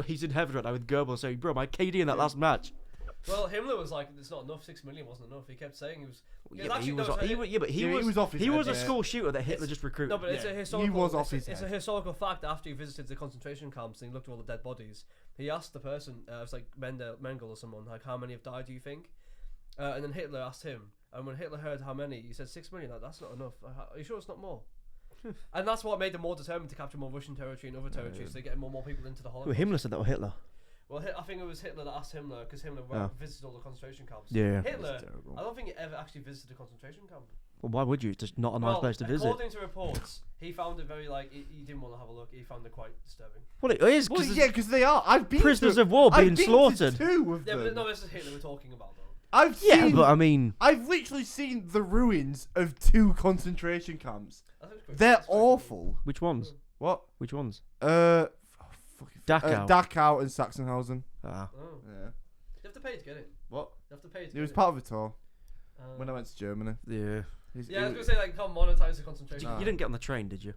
He's in heaven right now with Goebbels saying, "Bro, my KD in that last match." Well, Himmler was like, "It's not enough. 6 million wasn't enough." He kept saying he was. Yeah, but he actually- was. no, so He it- was. Yeah, but he Yeah, he was. was off his He head, was a yeah. school shooter that Hitler just recruited. No, but it's Yeah, a he historical. was off it's his a head. historical fact. After he visited the concentration camps and he looked at all the dead bodies, he asked the person, it was like Mengele or someone, like, "How many have died? Do you think?" And then Hitler asked him, and when Hitler heard how many, he said 6 million. Like, that's not enough. Are you sure it's not more? And that's what made them more determined to capture more Russian territory and other territories. So they get more people into the Well, Holocaust. Himmler said that, or Hitler. Well, I think it was Hitler that asked Himmler because Himmler Oh. visited all the concentration camps. Yeah. Hitler, That's terrible. I don't think he ever actually visited a concentration camp. Well, why would you? It's just not a nice place to visit. According to reports, he found it very he didn't want to have a look. He found it quite disturbing. Well, it is Well, because yeah, because they are. I've been prisoners to, of war I've being been slaughtered. To 2 of Yeah, them. but no, this is Hitler we're talking about though. I've Yeah, seen. but I mean, I've literally seen the ruins of 2 concentration camps. I think it's quite- They're it's quite awful. which ones? What? Which ones? Dachau. Dachau. Dachau and Sachsenhausen. Ah. cool. Oh. Yeah. You have to pay to get it. What? You have to pay to It get was it. part of a tour Um, when I went to Germany. Yeah. Yeah, I was gonna say like, can't monetize the concentration. You didn't get on the train, did you?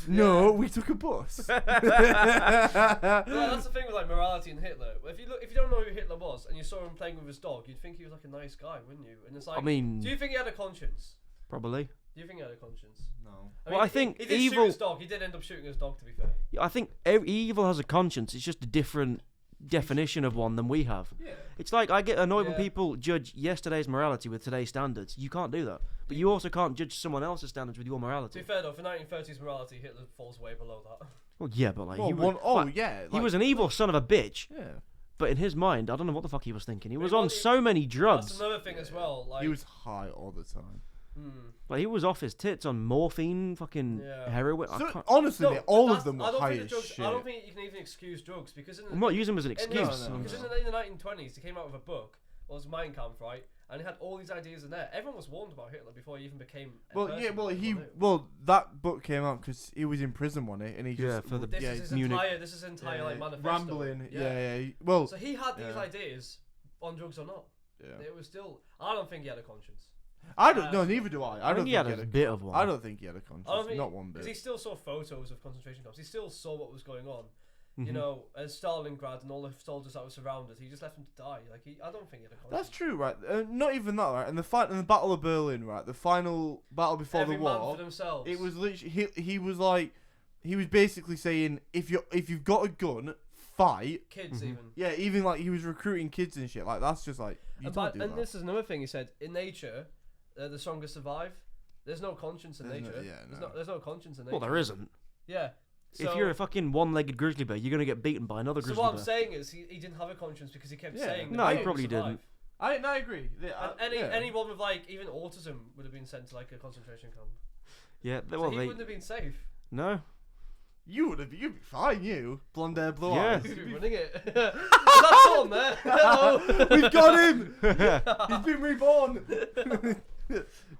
No, we took a bus. Well, that's the thing with like morality and Hitler. If you don't know who Hitler was and you saw him playing with his dog, you'd think he was like a nice guy, wouldn't you? And it's like, I mean, do you think he had a conscience? probably. Do you think he had a conscience? No. Well, I think he did shoot evil- his dog. He did end up shooting his dog, to be fair. Yeah, I think evil has a conscience. It's just a different definition of one than we have. Yeah. It's like I get annoyed when Yeah. people judge yesterday's morality with today's standards. You can't do that. But you also can't judge someone else's standards with your To morality. be fair though, for 1930s morality, Hitler falls way below that. Well, yeah, but like Well, he was, yeah. he was an evil son of a bitch. Yeah. But in his mind, I don't know what the fuck he was thinking. He was well, on he- so many That's drugs. another thing as well. Like, He was high all the time. Like he was off his tits on morphine, fucking Yeah. heroin. I So, can't, honestly, No, mate, all that's- of them I were don't high think as the drugs, shit. I don't think you can even excuse drugs because in the, I'm not using them as an in the- excuse. No, no, because no. in the 1920s, he came out with a book. Well, it was Mein Kampf, right? And he had all these ideas in there. Everyone was warned about Hitler before he even became. A Well, person. yeah, well, Everyone knew. that book came out because he was in prison, wasn't he? And he Yeah, just for the- This yeah, is his Munich. entire like manifesto. rambling. Yeah. Well, So he had these Yeah. ideas, on drugs or not. yeah. It was still. I don't think he had a conscience. I don't. No, neither do I. I think he had a bit of one. I don't think he had a I don't conscience. think Not one because he bit. still saw photos of concentration camps. He still saw what was going on. Mhm. You know, as Stalingrad and all the soldiers that were surrounded, he just left them to die. Like I don't think he had a conscience. That's true, right? Not even that, right? And the fight in the Battle of Berlin, right? The final battle before Every the man war. for themselves. It was literally he was like he was basically saying if you've got a gun, fight. kids Mhm. even. Yeah, even like he was recruiting kids and shit. Like that's just like you And, don't do and that. this is another thing he said. In nature, the strongest survive. There's no conscience in There's no- nature. yeah, There's, no. there's no conscience in nature. Well, there isn't. Yeah. If So- you're a fucking one-legged grizzly bear, you're gonna get beaten by another So grizzly what I'm bear. saying is he didn't have a conscience because he kept Yeah. saying. No, that he would probably survive. didn't. I agree. Yeah, And yeah. anyone with like even autism would have been sent to like a concentration camp. Yeah, So well, he they wouldn't have been safe. no. You'd be fine. You blonde hair, blue Yeah. eyes. He'd be running it. Is that Tom there? Hello. We've got him. He's been reborn.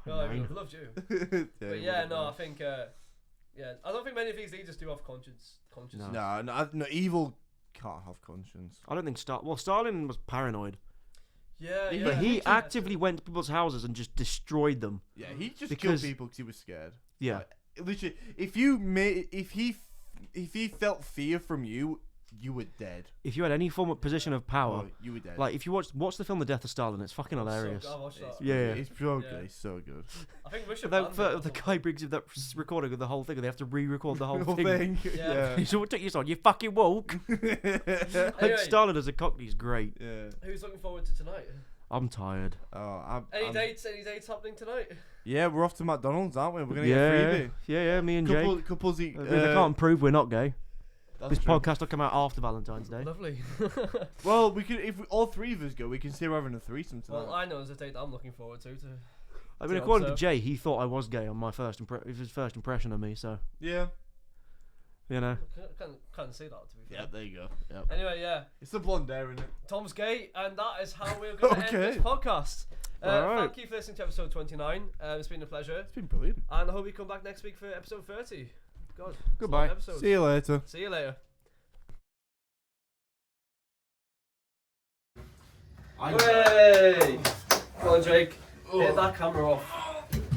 Oh, I loved you. But yeah, no, I whatever. think yeah, I don't think many of these leaders do have conscience. No. No, evil can't have conscience. I don't think Stalin was paranoid, Yeah, yeah. but he yeah. actively went to people's houses and just destroyed them. Yeah, he just Because- killed people because he was scared. Yeah, Like, literally, if he felt fear from you, you were dead. if you had any form of position of power, Oh, you were dead. like if you watch the film The Death of Stalin, it's fucking hilarious. So, I watched that. Yeah, yeah. It's so Yeah. good. It's so good. I think we should. The, ban for, it. the guy brings him that recording of the whole thing, and they have to re-record the whole Whole thing. thing. Yeah. Yeah. So what took you so long? You fucking woke. Yeah. Like Stalin as a cockney is great. Who's looking forward to tonight? I'm tired. Oh, Any dates? Any dates happening tonight? Yeah, we're off to McDonald's, aren't we? We're gonna Yeah, get freebie. yeah, me and Jake. Couples eat. I mean, they can't prove we're not gay. That's This true. podcast will come out after Valentine's Day. Lovely. Well, we could if all three of us go, we can say we're having a threesome tonight. Well, I know there's a date I'm looking forward to. I mean, Yeah, according to so- Jay, he thought I was gay on my his first impression of me. So Yeah. you know, Can't say that to be fair. Yeah, there you go. Yeah. Anyway, yeah, It's the blonde hair, isn't it? Tom's gay, and that is how we're going to end this Okay. podcast. Alright. Thank you for listening to episode 29. It's been a pleasure, It's been brilliant. and I hope you come back next week for episode 30. God, it's a Goodbye. long episode. See you later. See you later. I Hooray! Come on, Jake. Hit that camera off.